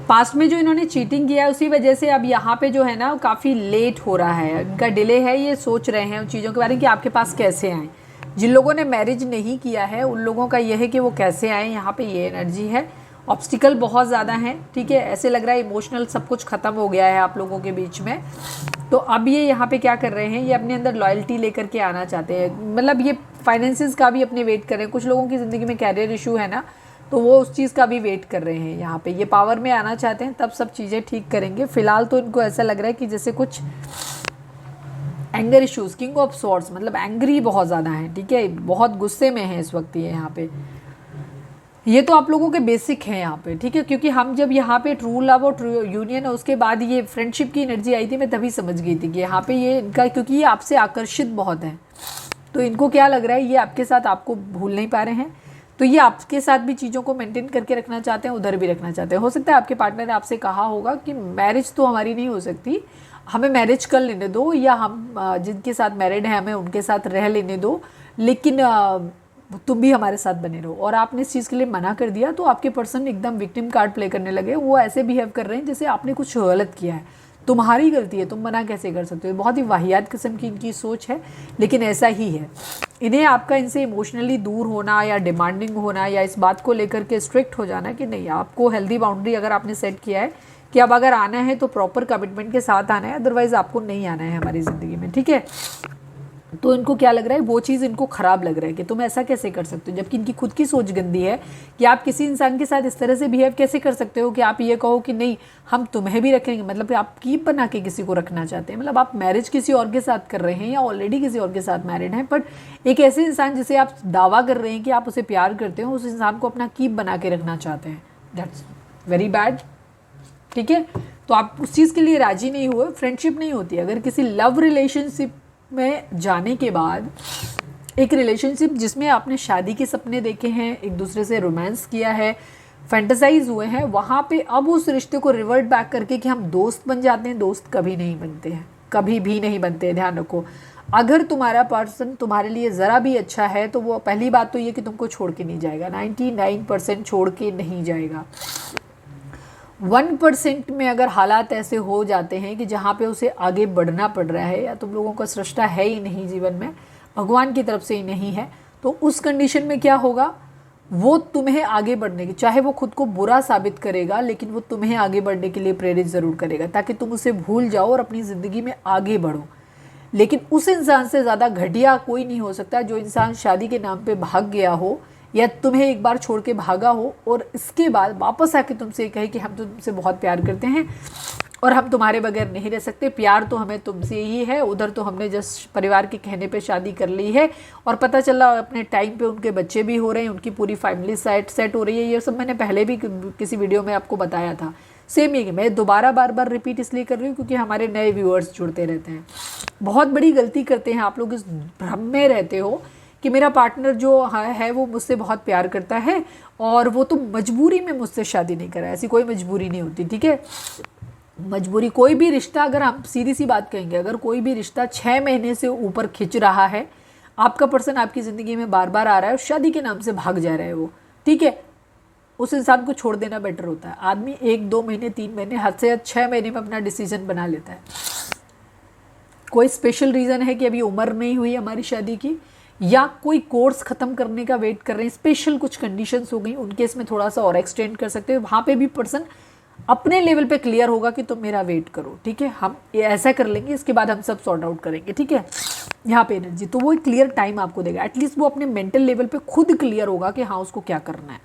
Speaker 1: पास्ट में जो इन्होंने चीटिंग किया है, उसी वजह से अब यहाँ पे जो है ना काफ़ी लेट हो रहा है, इनका डिले है। ये सोच रहे हैं उन चीज़ों के बारे में कि आपके पास कैसे आएँ। जिन लोगों ने मैरिज नहीं किया है उन लोगों का यह है कि वो कैसे आएँ। यहाँ पे ये एनर्जी है, ऑब्स्टिकल बहुत ज़्यादा हैं, ठीक है। ऐसे लग रहा है इमोशनल सब कुछ ख़त्म हो गया है आप लोगों के बीच में। तो अब ये यहाँ पे क्या कर रहे हैं, ये अपने अंदर लॉयल्टी लेकर के आना चाहते हैं। मतलब ये फाइनेंसिस का भी अपने वेट कर रहे हैं। कुछ लोगों की ज़िंदगी में कैरियर इशू है ना, तो वो उस चीज़ का भी वेट कर रहे हैं। यहाँ पे ये पावर में आना चाहते हैं, तब सब चीज़ें ठीक करेंगे। फिलहाल तो इनको ऐसा लग रहा है कि जैसे कुछ anger issues, king of swords, मतलब एंग्री बहुत ज़्यादा है, ठीक है। बहुत गुस्से में है इस वक्त ये यहाँ पे। ये तो आप लोगों के बेसिक हैं यहाँ पे, ठीक है। क्योंकि हम जब यहाँ पे ट्रू लव और ट्रू यूनियन है, उसके बाद ये फ्रेंडशिप की एनर्जी आई थी, मैं तभी समझ गई थी कि यहाँ पे ये इनका, क्योंकि ये आपसे आकर्षित बहुत है। तो इनको क्या लग रहा है, ये आपके साथ आपको भूल नहीं पा रहे हैं। तो ये आपके साथ भी चीज़ों को मेंटेन करके रखना चाहते हैं, उधर भी रखना चाहते हैं। हो सकता है आपके पार्टनर ने आपसे कहा होगा कि मैरिज तो हमारी नहीं हो सकती, हमें मैरिज कर लेने दो, या हम जिनके साथ मैरिड हैं हमें उनके साथ रह लेने दो, लेकिन तुम भी हमारे साथ बने रहो। और आपने इस चीज़ के लिए मना कर दिया, तो आपके पर्सन एकदम विक्टिम कार्ड प्ले करने लगे। वो ऐसे बिहेव कर रहे हैं जैसे आपने कुछ गलत किया है, तुम्हारी गलती है, तुम मना कैसे कर सकते हो। बहुत ही वाहियात किस्म की इनकी सोच है, लेकिन ऐसा ही है। इन्हें आपका इनसे इमोशनली दूर होना या डिमांडिंग होना, या इस बात को लेकर के स्ट्रिक्ट हो जाना कि नहीं, आपको हेल्दी बाउंड्री अगर आपने सेट किया है कि अब अगर आना है तो प्रॉपर कमिटमेंट के साथ आना है, अदरवाइज़ आपको नहीं आना है हमारी ज़िंदगी में, ठीक है। तो इनको क्या लग रहा है, वो चीज़ इनको ख़राब लग रहा है कि तुम ऐसा कैसे कर सकते हो, जबकि इनकी खुद की सोच गंदी है कि आप किसी इंसान के साथ इस तरह से बिहेव कैसे कर सकते हो कि आप ये कहो कि नहीं हम तुम्हें भी रखेंगे, मतलब कि आप कीप बना के किसी को रखना चाहते हैं, मतलब आप मैरिज किसी और के साथ कर रहे हैं या ऑलरेडी किसी और के साथ मैरिड हैं, बट एक ऐसे इंसान जिसे आप दावा कर रहे हैं कि आप उसे प्यार करते हो, उस इंसान को अपना कीप बना के रखना चाहते हैं। That's very bad. ठीक है, तो आप उस चीज़ के लिए राजी नहीं हुए, फ्रेंडशिप नहीं होती। अगर किसी लव रिलेशनशिप में जाने के बाद, एक रिलेशनशिप जिसमें आपने शादी के सपने देखे हैं, एक दूसरे से रोमांस किया है, फैंटेसाइज हुए हैं, वहाँ पे अब उस रिश्ते को रिवर्ट बैक करके कि हम दोस्त बन जाते हैं, दोस्त कभी नहीं बनते हैं, कभी भी नहीं बनते हैं। ध्यान रखो, अगर तुम्हारा पर्सन तुम्हारे लिए ज़रा भी अच्छा है तो वो पहली बात तो ये कि तुमको छोड़ के नहीं जाएगा, 99% छोड़ के नहीं जाएगा। 1% में अगर हालात ऐसे हो जाते हैं कि जहाँ पे उसे आगे बढ़ना पड़ रहा है, या तुम लोगों का सृष्टा है ही नहीं जीवन में, भगवान की तरफ से ही नहीं है, तो उस कंडीशन में क्या होगा, वो तुम्हें आगे बढ़ने की, चाहे वो खुद को बुरा साबित करेगा, लेकिन वो तुम्हें आगे बढ़ने के लिए प्रेरित ज़रूर करेगा, ताकि तुम उसे भूल जाओ और अपनी ज़िंदगी में आगे बढ़ो। लेकिन उस इंसान से ज़्यादा घटिया कोई नहीं हो सकता जो इंसान शादी के नाम पे भाग गया हो, या तुम्हें एक बार छोड़ के भागा हो और इसके बाद वापस आके तुमसे कहे कि हम तो तुमसे बहुत प्यार करते हैं और हम तुम्हारे बगैर नहीं रह सकते, प्यार तो हमें तुमसे ही है, उधर तो हमने जस्ट परिवार के कहने पे शादी कर ली है और पता चला अपने टाइम पे उनके बच्चे भी हो रहे हैं, उनकी पूरी फैमिली सेट हो रही है। ये सब मैंने पहले भी किसी वीडियो में आपको बताया था। सेम ये, मैं दोबारा बार बार रिपीट इसलिए कर रही हूँ क्योंकि हमारे नए व्यूअर्स जुड़ते रहते हैं। बहुत बड़ी गलती करते हैं आप लोग, इस भ्रम में रहते हो कि मेरा पार्टनर जो है वो मुझसे बहुत प्यार करता है और वो तो मजबूरी में मुझसे शादी नहीं कर रहा है। ऐसी कोई मजबूरी नहीं होती, ठीक है। मजबूरी, कोई भी रिश्ता, अगर हम सीधी सी बात कहेंगे, अगर कोई भी रिश्ता 6 महीने से ऊपर खिंच रहा है, आपका पर्सन आपकी ज़िंदगी में बार बार आ रहा है और शादी के नाम से भाग जा रहा है वो, ठीक है, उस इंसान को छोड़ देना बेटर होता है। आदमी 1-2 महीने 3 महीने, हद से हद 6 महीने में अपना डिसीजन बना लेता है। कोई स्पेशल रीज़न है कि अभी उम्र नहीं हुई हमारी शादी की, या कोई कोर्स ख़त्म करने का वेट कर रहे हैं, स्पेशल कुछ कंडीशंस हो गई, उनके इसमें थोड़ा सा और एक्सटेंड कर सकते हो, वहाँ पे भी पर्सन अपने लेवल पे क्लियर होगा कि तुम मेरा वेट करो, ठीक है, हम ये ऐसा कर लेंगे, इसके बाद हम सब सॉर्ट आउट करेंगे, ठीक है। यहाँ पे एनर्जी तो वो एक क्लियर टाइम आपको देगा, एटलीस्ट वो अपने मेंटल लेवल पे खुद क्लियर होगा कि हाँ उसको क्या करना है।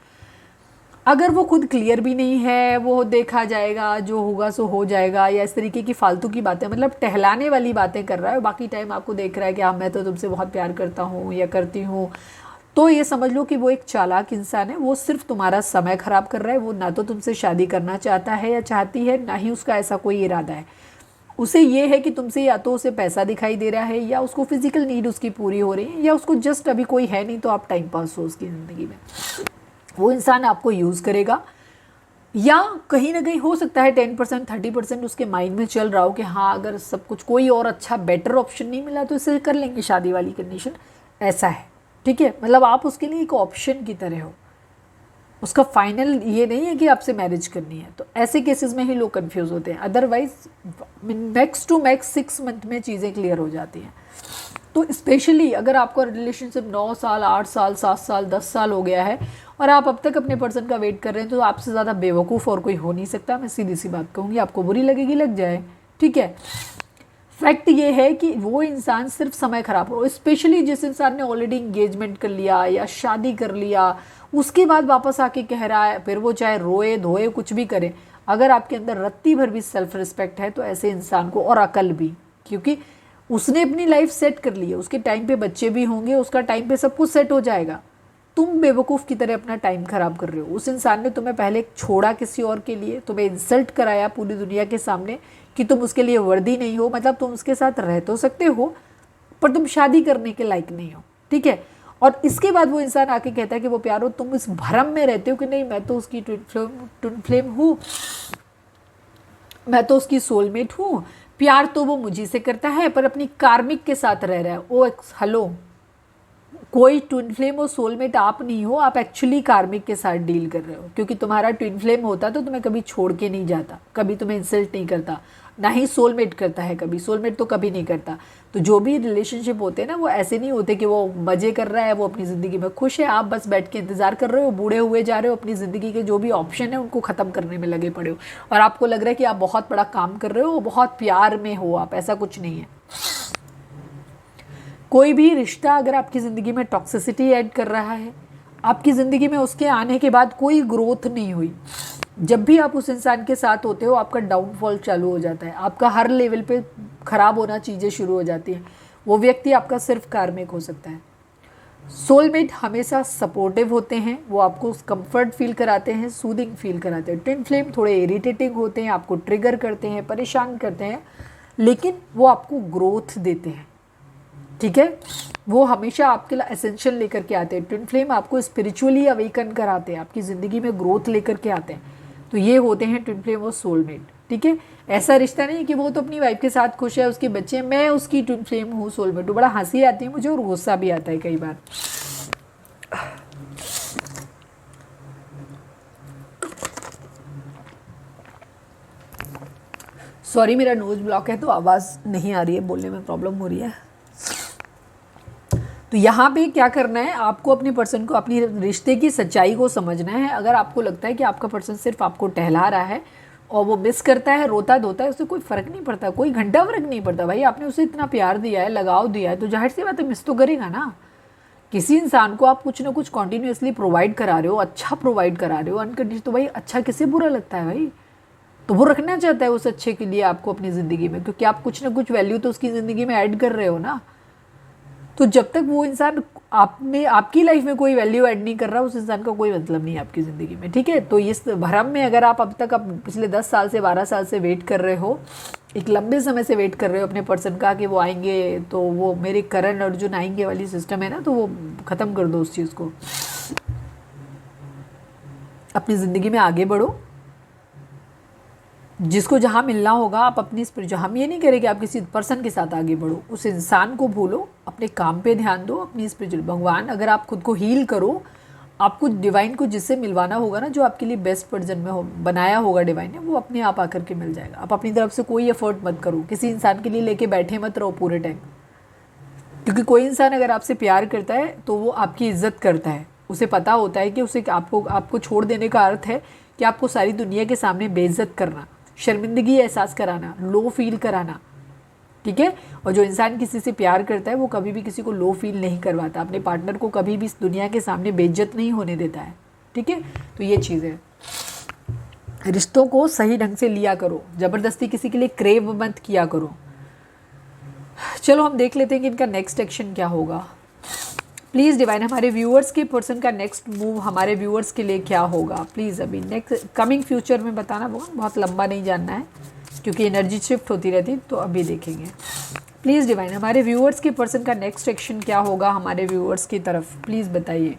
Speaker 1: अगर वो खुद क्लियर भी नहीं है, वो देखा जाएगा, जो होगा सो हो जाएगा, या इस तरीके की फालतू की बातें, मतलब टहलाने वाली बातें कर रहा है, बाकी टाइम आपको देख रहा है कि हाँ मैं तो तुमसे बहुत प्यार करता हूँ या करती हूँ, तो ये समझ लो कि वो एक चालाक इंसान है। वो सिर्फ तुम्हारा समय खराब कर रहा है। वो ना तो तुमसे शादी करना चाहता है या चाहती है, ना ही उसका ऐसा कोई इरादा है। उसे ये है कि तुमसे या तो उसे पैसा दिखाई दे रहा है, या उसको फिजिकल नीड उसकी पूरी हो रही है, या उसको जस्ट अभी कोई है नहीं तो आप टाइम पास हो उसकी ज़िंदगी में। वो इंसान आपको यूज़ करेगा, या कहीं ना कहीं हो सकता है 10% 30% उसके माइंड में चल रहा हो कि हाँ अगर सब कुछ कोई और अच्छा बेटर ऑप्शन नहीं मिला तो इसे कर लेंगे शादी वाली कंडीशन, ऐसा है, ठीक है। मतलब आप उसके लिए एक ऑप्शन की तरह हो, उसका फाइनल ये नहीं है कि आपसे मैरिज करनी है। तो ऐसे केसेस में ही लोग कंफ्यूज होते हैं, otherwise max to max 6 month में चीज़ें क्लियर हो जाती हैं। तो स्पेशली अगर आपका रिलेशनशिप 9 साल 8 साल 7 साल 10 साल हो गया है और आप अब तक अपने पर्सन का वेट कर रहे हैं, तो आपसे ज़्यादा बेवकूफ़ और कोई हो नहीं सकता। मैं सीधी सी बात कहूँगी, आपको बुरी लगेगी, लग जाए, ठीक है। फैक्ट ये है कि वो इंसान सिर्फ समय खराब हो, स्पेशली जिस इंसान ने ऑलरेडी इंगेजमेंट कर लिया या शादी कर लिया, उसके बाद वापस आके कह रहा है, फिर वो चाहे रोए धोए कुछ भी करे, अगर आपके अंदर रत्ती भर भी सेल्फ रिस्पेक्ट है तो ऐसे इंसान को, और अकल भी, क्योंकि उसने अपनी लाइफ सेट कर ली है, उसके टाइम पे बच्चे भी होंगे, उसका टाइम पे सब कुछ सेट हो जाएगा। तुम बेवकूफ़ की तरह अपना टाइम खराब कर रहे हो। उस इंसान ने तुम्हें पहले छोड़ा किसी और के लिए, तुम्हें इंसल्ट कराया पूरी दुनिया के सामने कि तुम उसके लिए वर्दी नहीं हो, मतलब तुम उसके साथ रह तो सकते हो पर तुम शादी करने के लायक नहीं हो, ठीक है। और इसके बाद वो इंसान आके कहता है कि वो प्यार हो, तुम इस भ्रम में रहते हो कि नहीं मैं तो उसकी ट्विन फ्लेम हूँ, मैं तो उसकी सोलमेट हूँ, प्यार तो वो मुझे से करता है पर अपनी कार्मिक के साथ रह रहा है। ओ हेलो, कोई ट्विन फ्लेम और सोलमेट आप नहीं हो, आप एक्चुअली कार्मिक के साथ डील कर रहे हो। क्योंकि तुम्हारा ट्विन फ्लेम होता तो तुम्हें कभी छोड़ के नहीं जाता, कभी तुम्हें इंसल्ट नहीं करता, ना ही सोलमेट करता है कभी, सोलमेट तो कभी नहीं करता। तो जो भी रिलेशनशिप होते हैं ना, वो ऐसे नहीं होते कि वो मज़े कर रहा है, वो अपनी ज़िंदगी में खुश है, आप बस बैठ के इंतज़ार कर रहे हो, बूढ़े हुए जा रहे हो, अपनी ज़िंदगी के जो भी ऑप्शन है उनको ख़त्म करने में लगे पड़े हो, और आपको लग रहा है कि आप बहुत बड़ा काम कर रहे हो, बहुत प्यार में हो आप, ऐसा कुछ नहीं है। कोई भी रिश्ता अगर आपकी ज़िंदगी में टॉक्सिसिटी ऐड कर रहा है, आपकी ज़िंदगी में उसके आने के बाद कोई ग्रोथ नहीं हुई, जब भी आप उस इंसान के साथ होते हो आपका डाउनफॉल चालू हो जाता है, आपका हर लेवल पे ख़राब होना चीज़ें शुरू हो जाती हैं। वो व्यक्ति आपका सिर्फ कार्मिक हो सकता है। सोलमेट हमेशा सपोर्टिव होते हैं, वो आपको कंफर्ट फील कराते हैं, सूदिंग फील कराते हैं। ट्विन फ्लेम थोड़े इरिटेटिंग होते हैं, आपको ट्रिगर करते हैं, परेशान करते हैं, लेकिन वो आपको ग्रोथ देते हैं, ठीक है। वो हमेशा आपके लिए एसेंशियल लेकर के आते हैं। ट्विन फ्लेम आपको स्पिरिचुअली अवेकन कराते हैं, आपकी ज़िंदगी में ग्रोथ लेकर के आते हैं। तो ये होते हैं ट्विन फ्लेम और सोलमेट, ठीक है। ऐसा रिश्ता नहीं कि वो तो अपनी वाइफ के साथ खुश है, उसके बच्चे हैं, मैं उसकी ट्विन फ्लेम हूँ, सोलमेट हूँ। बड़ा हंसी आती है मुझे और गुस्सा भी आता है कई बार। सॉरी मेरा नोज ब्लॉक है तो आवाज़ नहीं आ रही है, बोलने में प्रॉब्लम हो रही है। तो यहाँ पे क्या करना है, आपको अपने पर्सन को, अपनी रिश्ते की सच्चाई को समझना है। अगर आपको लगता है कि आपका पर्सन सिर्फ आपको टहला रहा है और वो मिस करता है, रोता धोता है, उससे कोई फ़र्क नहीं पड़ता, कोई घंटा फ़र्क नहीं पड़ता। भाई आपने उसे इतना प्यार दिया है, लगाव दिया है, तो जाहिर सी बात है मिस तो करेगा ना। किसी इंसान को आप कुछ ना कुछ कॉन्टीन्यूसली प्रोवाइड करा रहे हो, अच्छा प्रोवाइड करा रहे हो अनकंडीशनल, तो भाई अच्छा किसे बुरा लगता है भाई। तो वो रखना चाहता है उस अच्छे के लिए आपको अपनी ज़िंदगी में, क्योंकि आप कुछ ना कुछ वैल्यू तो उसकी ज़िंदगी में ऐड कर रहे हो ना। तो जब तक वो इंसान आप में, आपकी लाइफ में कोई वैल्यू ऐड नहीं कर रहा, उस इंसान का कोई मतलब नहीं है आपकी ज़िंदगी में, ठीक है। तो इस भ्रम में अगर आप अब तक पिछले 10 साल से 12 साल से वेट कर रहे हो, एक लंबे समय से वेट कर रहे हो अपने पर्सन का कि वो आएंगे, तो वो मेरे करण अर्जुन आएंगे वाली सिस्टम है ना, तो वो ख़त्म कर दो उस चीज़ को। अपनी ज़िंदगी में आगे बढ़ो, जिसको जहाँ मिलना होगा आप अपनी हम ये नहीं करें कि आप किसी पर्सन के साथ आगे बढ़ो, उस इंसान को भूलो, अपने काम पे ध्यान दो, अपनी स्पिरिचुअल भगवान, अगर आप खुद को हील करो, आपको डिवाइन को जिससे मिलवाना होगा ना, जो आपके लिए बेस्ट पर्सन में हो बनाया होगा डिवाइन ने, वो अपने आप आकर के मिल जाएगा। आप अपनी तरफ से कोई एफर्ट मत करो, किसी इंसान के लिए लेके बैठे मत रहो पूरे टाइम, क्योंकि कोई इंसान अगर आपसे प्यार करता है तो वो आपकी इज्जत करता है। उसे पता होता है कि उसे आपको छोड़ देने का अर्थ है कि आपको सारी दुनिया के सामने बेइज्जत करना, शर्मिंदगी एहसास कराना, लो फील कराना, ठीक है। और जो इंसान किसी से प्यार करता है वो कभी भी किसी को लो फील नहीं करवाता, अपने पार्टनर को कभी भी इस दुनिया के सामने बेइज्जत नहीं होने देता है, ठीक है। तो ये चीज़ है, रिश्तों को सही ढंग से लिया करो, ज़बरदस्ती किसी के लिए क्रेव मत किया करो। चलो हम देख लेते हैं कि इनका नेक्स्ट एक्शन क्या होगा। प्लीज़ डिवाइन, हमारे व्यूअर्स के पर्सन का नेक्स्ट मूव हमारे व्यूअर्स के लिए क्या होगा, प्लीज़ अभी नेक्स्ट कमिंग फ्यूचर में बताना। बहुत लंबा नहीं जानना है क्योंकि एनर्जी शिफ्ट होती रहती, तो अभी देखेंगे। प्लीज़ डिवाइन, हमारे व्यूअर्स के पर्सन का नेक्स्ट एक्शन क्या होगा हमारे व्यूअर्स की तरफ, प्लीज़ बताइए।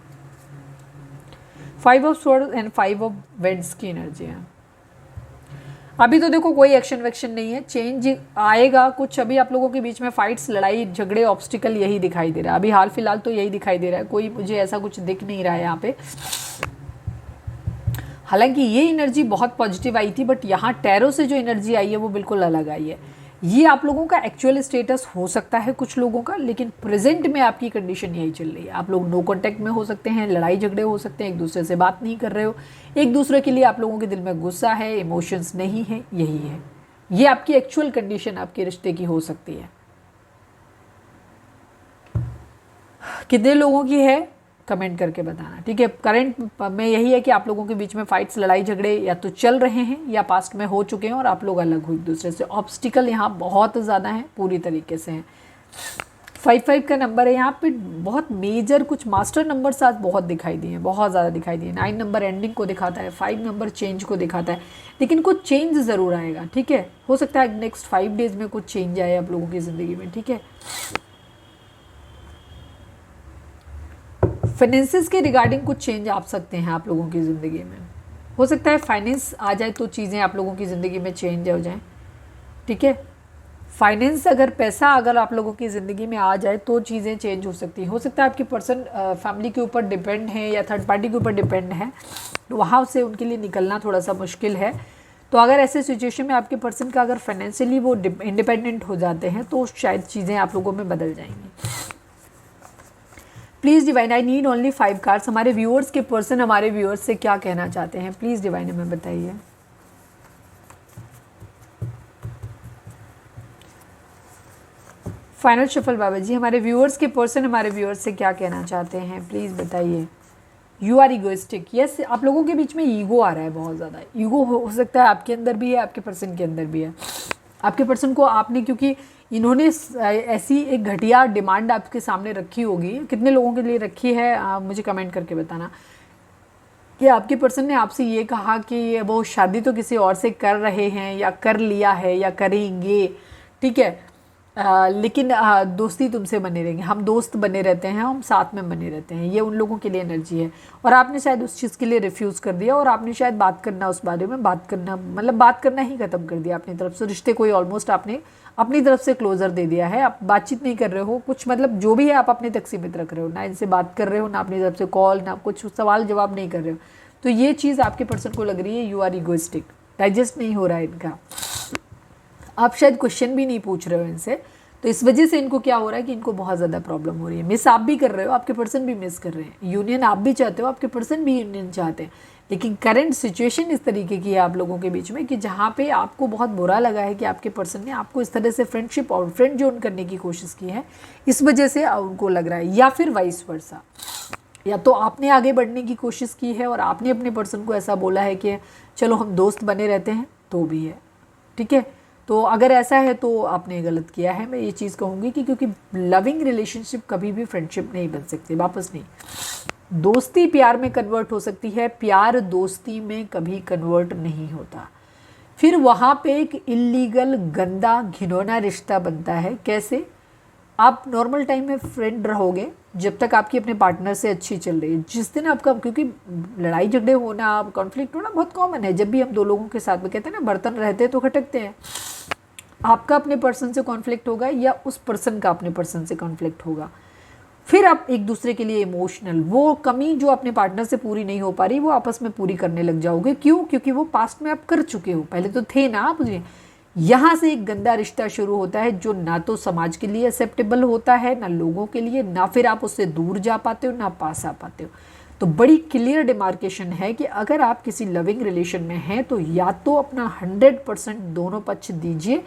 Speaker 1: 5 of swords and 5 of vends की एनर्जी है। अभी तो देखो कोई एक्शन वैक्शन नहीं है, चेंज आएगा कुछ। अभी आप लोगों के बीच में फाइट्स, लड़ाई झगड़े, ऑब्स्टिकल यही दिखाई दे रहा है अभी हाल फिलहाल, तो यही दिखाई दे रहा है। कोई मुझे ऐसा कुछ दिख नहीं रहा है यहाँ पे। हालांकि ये एनर्जी बहुत पॉजिटिव आई थी, बट यहाँ टैरो से जो एनर्जी आई है वो बिल्कुल अलग आई है। ये आप लोगों का एक्चुअल स्टेटस हो सकता है कुछ लोगों का, लेकिन प्रेजेंट में आपकी कंडीशन यही चल रही है। आप लोग नो कांटेक्ट में हो सकते हैं, लड़ाई झगड़े हो सकते हैं, एक दूसरे से बात नहीं कर रहे हो, एक दूसरे के लिए आप लोगों के दिल में गुस्सा है, इमोशंस नहीं है, यही है। ये आपकी एक्चुअल कंडीशन आपके रिश्ते की हो सकती है। कितने लोगों की है कमेंट करके बताना, ठीक है। करंट में यही है कि आप लोगों के बीच में फाइट्स, लड़ाई झगड़े या तो चल रहे हैं या पास्ट में हो चुके हैं और आप लोग अलग हो एक दूसरे से। ऑब्स्टिकल यहाँ बहुत ज़्यादा है, पूरी तरीके से हैं। 5 का नंबर है यहाँ पे, बहुत मेजर कुछ मास्टर नंबर आज बहुत दिखाई दिए हैं, बहुत ज़्यादा दिखाई दिए। 9 नंबर एंडिंग को दिखाता है, 5 नंबर चेंज को दिखाता है, लेकिन कुछ चेंज ज़रूर आएगा, ठीक है। हो सकता है नेक्स्ट 5 डेज में कुछ चेंज आए आप लोगों की ज़िंदगी में, ठीक है। फाइनेंसेस के रिगार्डिंग कुछ चेंज आ सकते हैं आप लोगों की ज़िंदगी में। हो सकता है फाइनेंस आ जाए तो चीज़ें आप लोगों की ज़िंदगी में चेंज हो जाएं, ठीक है। फाइनेंस, अगर पैसा अगर आप लोगों की ज़िंदगी में आ जाए तो चीज़ें चेंज हो सकती हैं। हो सकता है आपकी पर्सन फैमिली के ऊपर डिपेंड है या थर्ड पार्टी के ऊपर डिपेंड है, तो वहाँ से उनके लिए निकलना थोड़ा सा मुश्किल है। तो अगर ऐसे सिचुएशन में आपके पर्सन का अगर फाइनेंशियली वो इंडिपेंडेंट हो जाते हैं तो शायद चीज़ें आप लोगों में बदल जाएंगी। Please divine, I need only 5 cards. हमारे व्यूअर्स के पर्सन हमारे व्यूअर्स से क्या कहना चाहते हैं, प्लीज़ डिवाइन हमें बताइए। फाइनल शफल बाबा जी, हमारे व्यूअर्स के पर्सन हमारे व्यूअर्स से क्या कहना चाहते हैं, प्लीज़ बताइए। यू आर ईगोइस्टिक, यस, आप लोगों के बीच में ईगो आ रहा है, बहुत ज़्यादा ईगो हो सकता है आपके अंदर भी है, आपके पर्सन के अंदर भी है। आपके पर्सन को आपने, क्योंकि इन्होंने ऐसी एक घटिया डिमांड आपके सामने रखी होगी, कितने लोगों के लिए रखी है आप मुझे कमेंट करके बताना, कि आपके पर्सन ने आपसे ये कहा कि वो शादी तो किसी और से कर रहे हैं या कर लिया है या करेंगे, ठीक है, लेकिन दोस्ती तुमसे बने रहेंगे, हम दोस्त बने रहते हैं, हम साथ में बने रहते हैं, ये उन लोगों के लिए एनर्जी है। और आपने शायद उस चीज़ के लिए रिफ्यूज़ कर दिया, और आपने शायद बात करना, उस बारे में बात करना, मतलब बात करना ही ख़त्म कर दिया अपनी तरफ से। रिश्ते को ऑलमोस्ट आपने अपनी तरफ से क्लोजर दे दिया है, आप बातचीत नहीं कर रहे हो, कुछ मतलब जो भी है आप अपने तक सीमित रख रहे हो, ना इनसे बात कर रहे हो, ना अपनी तरफ से कॉल, ना कुछ सवाल जवाब नहीं कर रहे हो। तो ये चीज़ आपके पर्सन को लग रही है, यू आर ईगोइस्टिक, डाइजेस्ट नहीं हो रहा है इनका, आप शायद क्वेश्चन भी नहीं पूछ रहे हो इनसे, तो इस वजह से इनको क्या हो रहा है कि इनको बहुत ज़्यादा प्रॉब्लम हो रही है। मिस आप भी कर रहे हो, आपके पर्सन भी मिस कर रहे हैं, यूनियन आप भी चाहते हो, आपके पर्सन भी यूनियन चाहते हैं, लेकिन करंट सिचुएशन इस तरीके की है आप लोगों के बीच में कि जहाँ पे आपको बहुत बुरा लगा है कि आपके पर्सन ने आपको इस तरह से फ्रेंडशिप और फ्रेंड जोन करने की कोशिश की है, इस वजह से उनको लग रहा है, या फिर वाइस वर्सा, या तो आपने आगे बढ़ने की कोशिश की है और आपने अपने पर्सन को ऐसा बोला है कि चलो हम दोस्त बने रहते हैं, तो भी है, ठीक है। तो अगर ऐसा है तो आपने गलत किया है, मैं ये चीज़ कहूँगी कि क्योंकि लविंग रिलेशनशिप कभी भी फ्रेंडशिप नहीं बन सकती, वापस नहीं। दोस्ती प्यार में कन्वर्ट हो सकती है, प्यार दोस्ती में कभी कन्वर्ट नहीं होता, फिर वहाँ पे एक इल्लीगल गंदा घिनौना रिश्ता बनता है। कैसे? आप नॉर्मल टाइम में फ्रेंड रहोगे जब तक आपकी अपने पार्टनर से अच्छी चल रही है, जिस दिन आपका, क्योंकि लड़ाई झगड़े होना, कॉन्फ्लिक्ट होना बहुत कॉमन है, जब भी हम दो लोगों के साथ में, कहते हैं ना बर्तन रहते तो खटकते हैं, आपका अपने पर्सन से कॉन्फ्लिक्ट होगा या उस पर्सन का अपने पर्सन से कॉन्फ्लिक्ट होगा, फिर आप एक दूसरे के लिए इमोशनल, वो कमी जो अपने पार्टनर से पूरी नहीं हो पा रही वो आपस में पूरी करने लग जाओगे। क्यों? क्योंकि वो पास्ट में आप कर चुके हो, पहले तो थे ना आप। यहाँ से एक गंदा रिश्ता शुरू होता है जो ना तो समाज के लिए एक्सेप्टेबल होता है, ना लोगों के लिए, ना फिर आप उससे दूर जा पाते हो, ना पास आ पाते हो। तो बड़ी क्लियर डिमार्केशन है कि अगर आप किसी लविंग रिलेशन में हैं तो या तो अपना 100% दोनों पक्ष दीजिए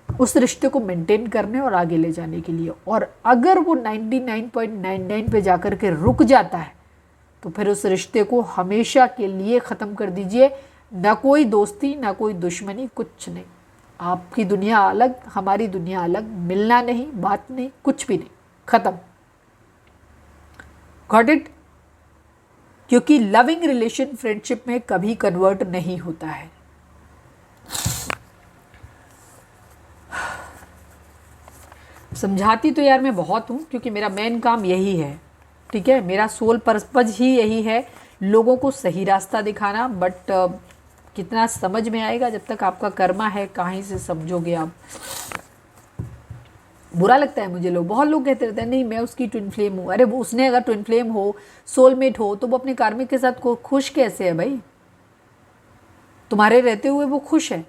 Speaker 1: उस रिश्ते को मेंटेन करने और आगे ले जाने के लिए, और अगर वो 99.99 पे जाकर के रुक जाता है तो फिर उस रिश्ते को हमेशा के लिए ख़त्म कर दीजिए। ना कोई दोस्ती, ना कोई दुश्मनी, कुछ नहीं। आपकी दुनिया अलग, हमारी दुनिया अलग, मिलना नहीं, बात नहीं, कुछ भी नहीं, ख़त्म। Got it? क्योंकि लविंग रिलेशन फ्रेंडशिप में कभी कन्वर्ट नहीं होता है। समझाती तो यार मैं बहुत हूँ, क्योंकि मेरा मेन काम यही है, ठीक है, मेरा सोल पर्पज ही यही है, लोगों को सही रास्ता दिखाना। बट कितना समझ में आएगा जब तक आपका कर्मा है, कहीं से समझोगे आप। बुरा लगता है मुझे, लोग, बहुत लोग कहते रहते हैं नहीं मैं उसकी ट्विन फ्लेम हूँ। अरे वो, उसने अगर ट्विन फ्लेम हो, सोलमेट हो, तो वो अपने कार्मिक के साथ खुश कैसे है भाई? तुम्हारे रहते हुए वो खुश है?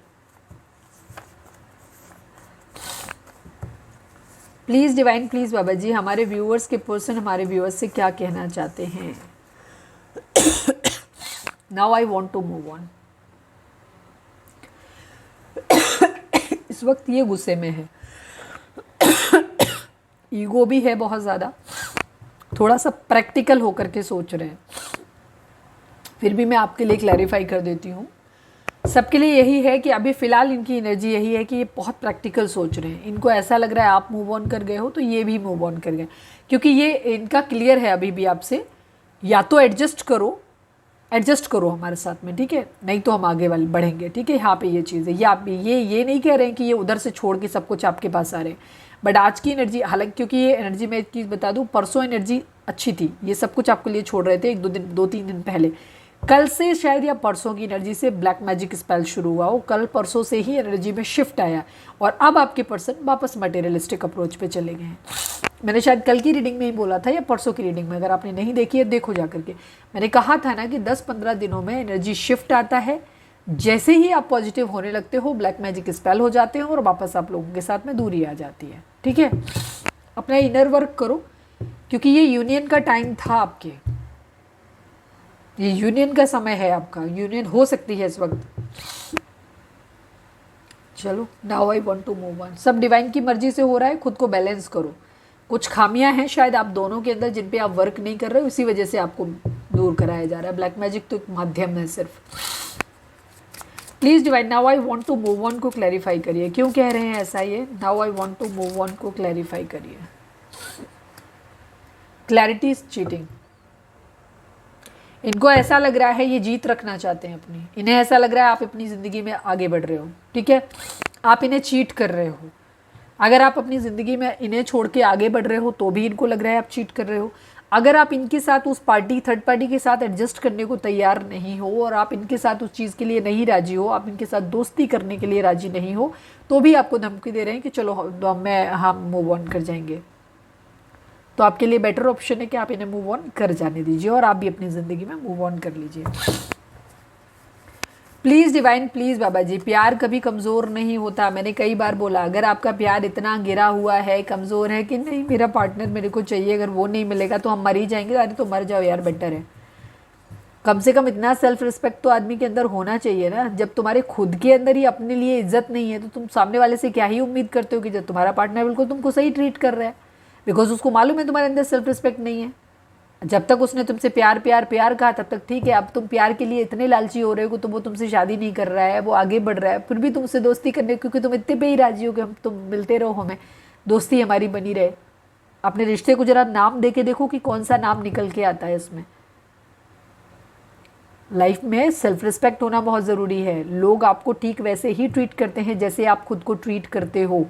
Speaker 1: प्लीज़ डिवाइन, प्लीज़ बाबा जी, हमारे व्यूअर्स के पर्सन हमारे व्यूअर्स से क्या कहना चाहते हैं। Now I want to move on. इस वक्त ये गुस्से में है, ईगो भी है बहुत ज़्यादा, थोड़ा सा प्रैक्टिकल होकर के सोच रहे हैं। फिर भी मैं आपके लिए क्लैरिफाई कर देती हूँ, सबके लिए यही है कि अभी फ़िलहाल इनकी एनर्जी यही है कि ये बहुत प्रैक्टिकल सोच रहे हैं। इनको ऐसा लग रहा है आप मूव ऑन कर गए हो तो ये भी मूव ऑन कर गए, क्योंकि ये इनका क्लियर है अभी भी आपसे, या तो एडजस्ट करो हमारे साथ में, ठीक है, नहीं तो हम आगे वाले बढ़ेंगे, ठीक है। यहाँ पे ये चीज़ है, या आप ये नहीं कह रहे हैं कि ये उधर से छोड़ के सब कुछ आपके पास आ रहे हैं, बट आज की एनर्जी, हालांकि क्योंकि ये एनर्जी मैं एक चीज़ बता दूँ, परसों एनर्जी अच्छी थी, ये सब कुछ आपके लिए छोड़ रहे थे एक दो तीन दिन पहले, कल से शायद या परसों की एनर्जी से ब्लैक मैजिक स्पेल शुरू हुआ हो, कल परसों से ही एनर्जी में शिफ्ट आया और अब आपके पर्सन वापस मटेरियलिस्टिक अप्रोच पे चले गए हैं। मैंने शायद कल की रीडिंग में ही बोला था या परसों की रीडिंग में, अगर आपने नहीं देखी है देखो जा करके। मैंने कहा था ना कि 10-15 दिनों में एनर्जी शिफ्ट आता है, जैसे ही आप पॉजिटिव होने लगते हो ब्लैक मैजिक स्पेल हो जाते हैं और वापस आप लोगों के साथ में दूरी आ जाती है, ठीक है। अपना इनर वर्क करो, क्योंकि ये यूनियन का टाइम था आपके, ये यूनियन का समय है आपका, यूनियन हो सकती है इस वक्त। चलो, now I want to move on. सब डिवाइन की मर्जी से हो रहा है, खुद को बैलेंस करो। कुछ खामियां हैं शायद आप दोनों के अंदर जिन पे आप वर्क नहीं कर रहे हो, इसी वजह से आपको दूर कराया जा रहा है। ब्लैक मैजिक तो एक माध्यम है सिर्फ। Please divine, now I want to move on को क्लैरिफाई करिए, क्यों कह रहे हैं ऐसा ये? Now I want to move on को क्लैरिफाई करिए। Clarity is cheating. इनको ऐसा लग रहा है ये जीत रखना चाहते हैं अपनी, इन्हें ऐसा लग रहा है आप अपनी ज़िंदगी में आगे बढ़ रहे हो, ठीक है, आप इन्हें चीट कर रहे हो। अगर आप अपनी ज़िंदगी में इन्हें छोड़ के आगे बढ़ रहे हो तो भी इनको लग रहा है आप चीट कर रहे हो। अगर आप इनके साथ उस पार्टी, थर्ड पार्टी के साथ एडजस्ट करने को तैयार नहीं हो और आप इनके साथ उस चीज़ के लिए नहीं राजी हो, आप इनके साथ दोस्ती करने के लिए राजी नहीं हो, तो भी आपको धमकी दे रहे हैं कि चलो हम मूव ऑन कर जाएंगे। तो आपके लिए बेटर ऑप्शन है कि आप इन्हें मूव ऑन कर जाने दीजिए और आप भी अपनी ज़िंदगी में मूव ऑन कर लीजिए। प्लीज़ डिवाइन, प्लीज़ बाबा जी, प्यार कभी कमज़ोर नहीं होता। मैंने कई बार बोला, अगर आपका प्यार इतना गिरा हुआ है, कमज़ोर है कि नहीं मेरा पार्टनर मेरे को चाहिए, अगर वो नहीं मिलेगा तो हम मर ही जाएंगे, अरे तो मर जाओ यार, बेटर है। कम से कम इतना सेल्फ रिस्पेक्ट तो आदमी के अंदर होना चाहिए ना। जब तुम्हारे खुद के अंदर ही अपने लिए इज्जत नहीं है तो तुम सामने वाले से क्या ही उम्मीद करते हो कि जब तुम्हारा पार्टनर बिल्कुल तुमको सही ट्रीट कर रहा है, बिकॉज उसको मालूम है तुम्हारे अंदर सेल्फ रिस्पेक्ट नहीं है। जब तक उसने तुमसे प्यार प्यार प्यार कहा तब तक ठीक है, अब तुम प्यार के लिए इतने लालची हो रहे हो कि तो वो तुमसे शादी नहीं कर रहा है, वो आगे बढ़ रहा है, फिर भी तुमसे दोस्ती करने, क्योंकि तुम इतने पे ही राजी हो कि हम तुम मिलते रहो, हमें दोस्ती हमारी बनी रहे। अपने रिश्ते को जरा नाम दे के देखो कि कौन सा नाम निकल के आता है इसमें। लाइफ में सेल्फ रिस्पेक्ट होना बहुत ज़रूरी है। लोग आपको ठीक वैसे ही ट्रीट करते हैं जैसे आप खुद को ट्रीट करते हो।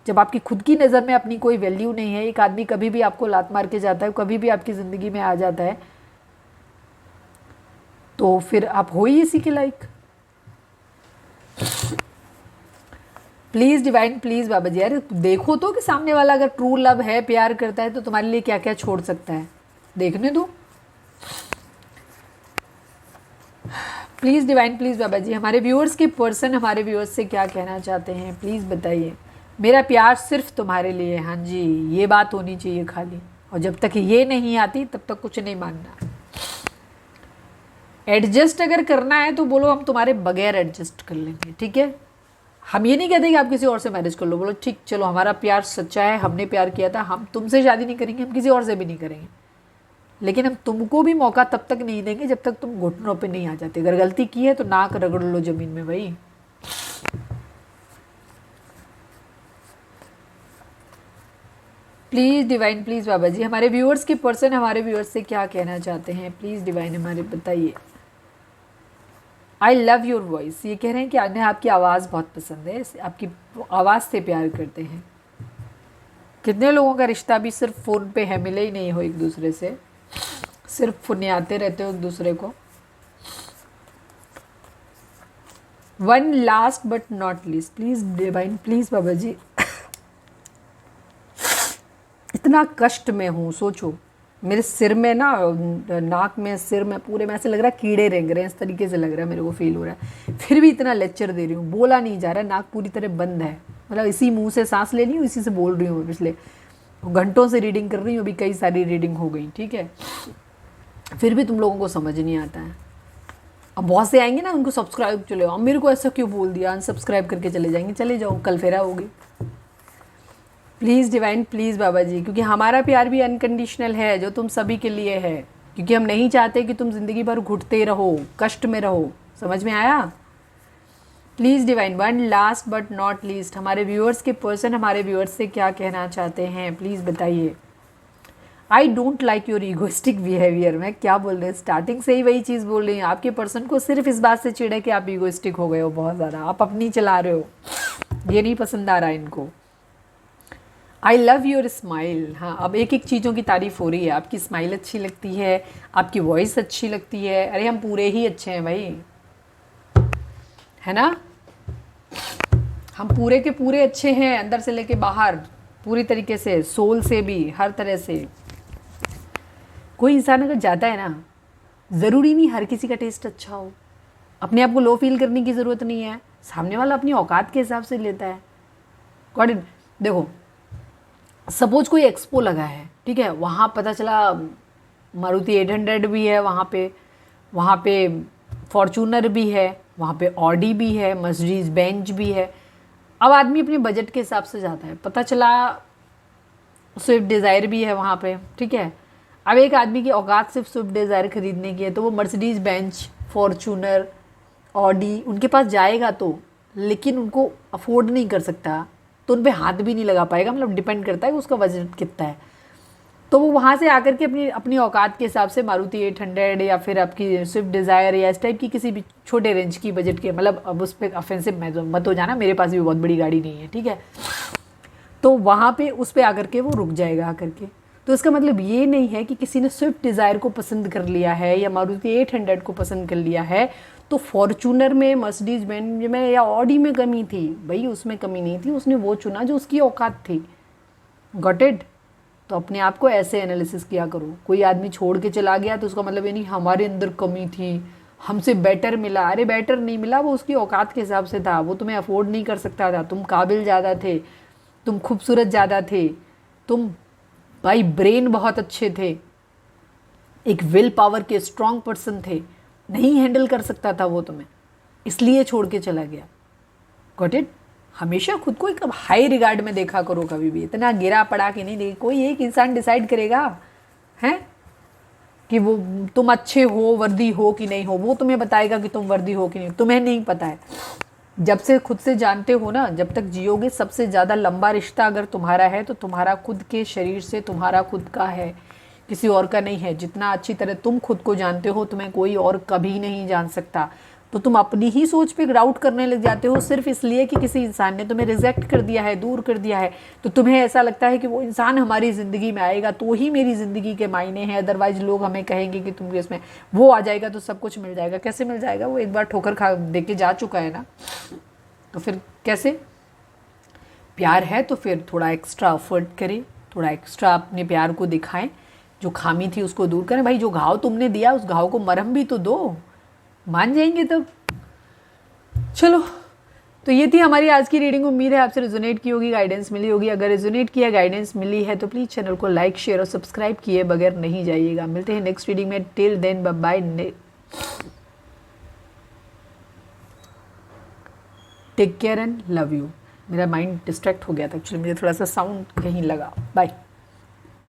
Speaker 1: जब आपकी खुद की नज़र में अपनी कोई वैल्यू नहीं है, एक आदमी कभी भी आपको लात मार के जाता है, कभी भी आपकी ज़िंदगी में आ जाता है, तो फिर आप हो ही इसी के लायक। प्लीज़ डिवाइन, प्लीज़ बाबा जी, यार देखो तो कि सामने वाला अगर ट्रू लव है, प्यार करता है, तो तुम्हारे लिए क्या क्या छोड़ सकता है, देखने दो। प्लीज़ डिवाइन, प्लीज़ बाबा जी, हमारे व्यूअर्स के पर्सन हमारे व्यूअर्स से क्या कहना चाहते हैं, प्लीज़ बताइए। मेरा प्यार सिर्फ तुम्हारे लिए, हाँ जी, ये बात होनी चाहिए खाली। और जब तक ये नहीं आती तब तक कुछ नहीं मानना। एडजस्ट अगर करना है तो बोलो हम तुम्हारे बगैर एडजस्ट कर लेंगे, ठीक है। हम ये नहीं कहते कि आप किसी और से मैरिज कर लो, बोलो ठीक, चलो हमारा प्यार सच्चा है, हमने प्यार किया था, हम तुमसे शादी नहीं करेंगे, हम किसी और से भी नहीं करेंगे, लेकिन हम तुमको भी मौका तब तक नहीं देंगे जब तक तुम घुटनों पे नहीं आ जाते। अगर गलती की है तो नाक रगड़ लो ज़मीन में भाई। प्लीज़ डिवाइन, प्लीज़ बाबा जी, हमारे व्यूअर्स के पर्सन हमारे व्यूअर्स से क्या कहना चाहते हैं, प्लीज़ डिवाइन हमारे बताइए। आई लव योर वॉइस, ये कह रहे हैं कि उन्हें आपकी आवाज़ बहुत पसंद है, आपकी आवाज़ से प्यार करते हैं। कितने लोगों का रिश्ता भी सिर्फ फ़ोन पे है, मिले ही नहीं हो एक दूसरे से, सिर्फ फुनियाते रहते हो एक दूसरे को। One last but not least, please divine, please Baba ji, इतना कष्ट में हूँ, सोचो मेरे सिर में ना, नाक में, सिर में, पूरे में ऐसे लग रहा है कीड़े रेंग रहे हैं, इस तरीके से लग रहा है, मेरे को फील हो रहा है। फिर भी इतना लेक्चर दे रही हूँ, बोला नहीं जा रहा, नाक पूरी तरह बंद है, मतलब इसी मुंह से सांस ले रही हूँ, इसी से बोल रही हूँ। पिछले घंटों से रीडिंग कर रही हूँ, अभी कई सारी रीडिंग हो गई, ठीक है, फिर भी तुम लोगों को समझ नहीं आता है। अब बहुत से आएंगे ना, उनको सब्सक्राइब, चले आओ, मेरे को ऐसा क्यों बोल दिया, अनसब्सक्राइब करके चले जाएंगे, चले जाओ, कल फेरा होगी। प्लीज़ डिवाइन, प्लीज़ बाबा जी, क्योंकि हमारा प्यार भी अनकंडीशनल है, जो तुम सभी के लिए है, क्योंकि हम नहीं चाहते कि तुम ज़िंदगी भर घुटते रहो, कष्ट में रहो। समझ में आया? Please divine, one last but not least, हमारे व्यूअर्स के पर्सन हमारे व्यूअर्स से क्या कहना चाहते हैं, प्लीज़ बताइए। I don't like your egoistic behaviour, मैं क्या बोल रहे हैं, स्टार्टिंग से ही वही चीज़ बोल रही हूँ। आपके पर्सन को सिर्फ इस बात से चिढ़ है कि आप ईगोइस्टिक हो गए हो बहुत ज़्यादा, आप अपनी चला रहे हो, ये नहीं पसंद आ रहा है इनको। आई लव योर स्माइल, हाँ, अब एक एक चीज़ों की तारीफ़ हो रही है, आपकी स्माइल अच्छी लगती है, आपकी वॉइस अच्छी लगती है, अरे हम पूरे ही अच्छे हैं भाई, है ना, हम पूरे के पूरे अच्छे हैं, अंदर से लेके बाहर पूरी तरीके से, सोल से भी, हर तरह से। कोई इंसान अगर जाता है ना, ज़रूरी नहीं हर किसी का टेस्ट अच्छा हो, अपने आप को लो फील करने की ज़रूरत नहीं है, सामने वाला अपनी औकात के हिसाब से लेता है। Got it? देखो, सपोज कोई एक्सपो लगा है, ठीक है, वहाँ पता चला मारुति 800 भी है वहाँ पे फॉर्चूनर भी है, वहाँ पे ऑडी भी है, मर्सिडीज बेंज भी है। अब आदमी अपने बजट के हिसाब से जाता है, पता चला स्विफ्ट डिज़ायर भी है वहाँ पे, ठीक है। अब एक आदमी की औकात सिर्फ स्विफ्ट डिज़ायर खरीदने की है तो वो मर्सिडीज़ बेंच, फॉर्चूनर, ऑडी उनके पास जाएगा तो, लेकिन उनको अफोर्ड नहीं कर सकता तो उन पे हाथ भी नहीं लगा पाएगा। मतलब डिपेंड करता है कि उसका बजट कितना है। तो वो वहाँ से आकर के अपनी अपनी औकात के हिसाब से मारुति 800 या फिर आपकी स्विफ्ट डिज़ायर या इस टाइप की किसी भी छोटे रेंज की बजट के, मतलब अब उस पर ऑफेंसिव मत हो जाना, मेरे पास भी बहुत बड़ी गाड़ी नहीं है, ठीक है। तो वहाँ पे उस पर आकर के वो रुक जाएगा आकर के। तो इसका मतलब ये नहीं है कि किसी ने स्विफ्ट डिज़ायर को पसंद कर लिया है या मारुति 800 को पसंद कर लिया है तो फॉर्चूनर में, मर्सिडीज बेंज में या ऑडी में कमी थी। भाई उसमें कमी नहीं थी, उसने वो चुना जो उसकी औकात थी। Got it. तो अपने आप को ऐसे एनालिसिस किया करो। कोई आदमी छोड़ के चला गया तो उसका मतलब ये नहीं हमारे अंदर कमी थी, हमसे बेटर मिला। अरे बेटर नहीं मिला, वो उसकी औकात के हिसाब से था, वो तुम्हें अफोर्ड नहीं कर सकता था। तुम काबिल ज़्यादा थे, तुम खूबसूरत ज़्यादा थे, तुम भाई ब्रेन बहुत अच्छे थे, एक विल पावर के स्ट्रॉन्ग पर्सन थे, नहीं हैंडल कर सकता था वो तुम्हें, इसलिए छोड़ के चला गया। Got it. हमेशा खुद को एक हाई रिगार्ड में देखा करो, कभी भी इतना गिरा पड़ा के नहीं देखी। कोई एक इंसान डिसाइड करेगा हैं कि वो तुम अच्छे हो, वर्दी हो कि नहीं हो, वो तुम्हें बताएगा कि तुम वर्दी हो कि नहीं, तुम्हें नहीं पता है। जब से खुद से जानते हो ना, जब तक जियोगे, सबसे ज़्यादा लंबा रिश्ता अगर तुम्हारा है तो तुम्हारा खुद के शरीर से, तुम्हारा खुद का है, किसी और का नहीं है। जितना अच्छी तरह तुम खुद को जानते हो तुम्हें कोई और कभी नहीं जान सकता। तो तुम अपनी ही सोच पे डाउट करने लग जाते हो सिर्फ इसलिए कि किसी इंसान ने तुम्हें रिजेक्ट कर दिया है, दूर कर दिया है। तो तुम्हें ऐसा लगता है कि वो इंसान हमारी ज़िंदगी में आएगा तो ही मेरी ज़िंदगी के मायने हैं, अदरवाइज लोग हमें कहेंगे कि तुम इसमें, वो आ जाएगा तो सब कुछ मिल जाएगा। कैसे मिल जाएगा? वो एक बार ठोकर खा दे के जा चुका है ना, तो फिर कैसे? प्यार है तो फिर थोड़ा एक्स्ट्रा एफर्ट करें, थोड़ा एक्स्ट्रा अपने प्यार को दिखाएं, जो खामी थी उसको दूर करें। भाई जो घाव तुमने दिया उस घाव को मरहम भी तो दो, मान जाएंगे तब। चलो, तो ये थी हमारी आज की रीडिंग। उम्मीद है आपसे रेजोनेट की होगी, गाइडेंस मिली होगी। अगर रेजोनेट किया, गाइडेंस मिली है तो प्लीज़ चैनल को लाइक, शेयर और सब्सक्राइब किए बगैर नहीं जाइएगा। मिलते हैं नेक्स्ट रीडिंग में। Till then bye bye, take care and love you. मेरा माइंड डिस्ट्रैक्ट हो गया था एक्चुअली, मुझे थोड़ा सा साउंड कहीं लगा। बाय।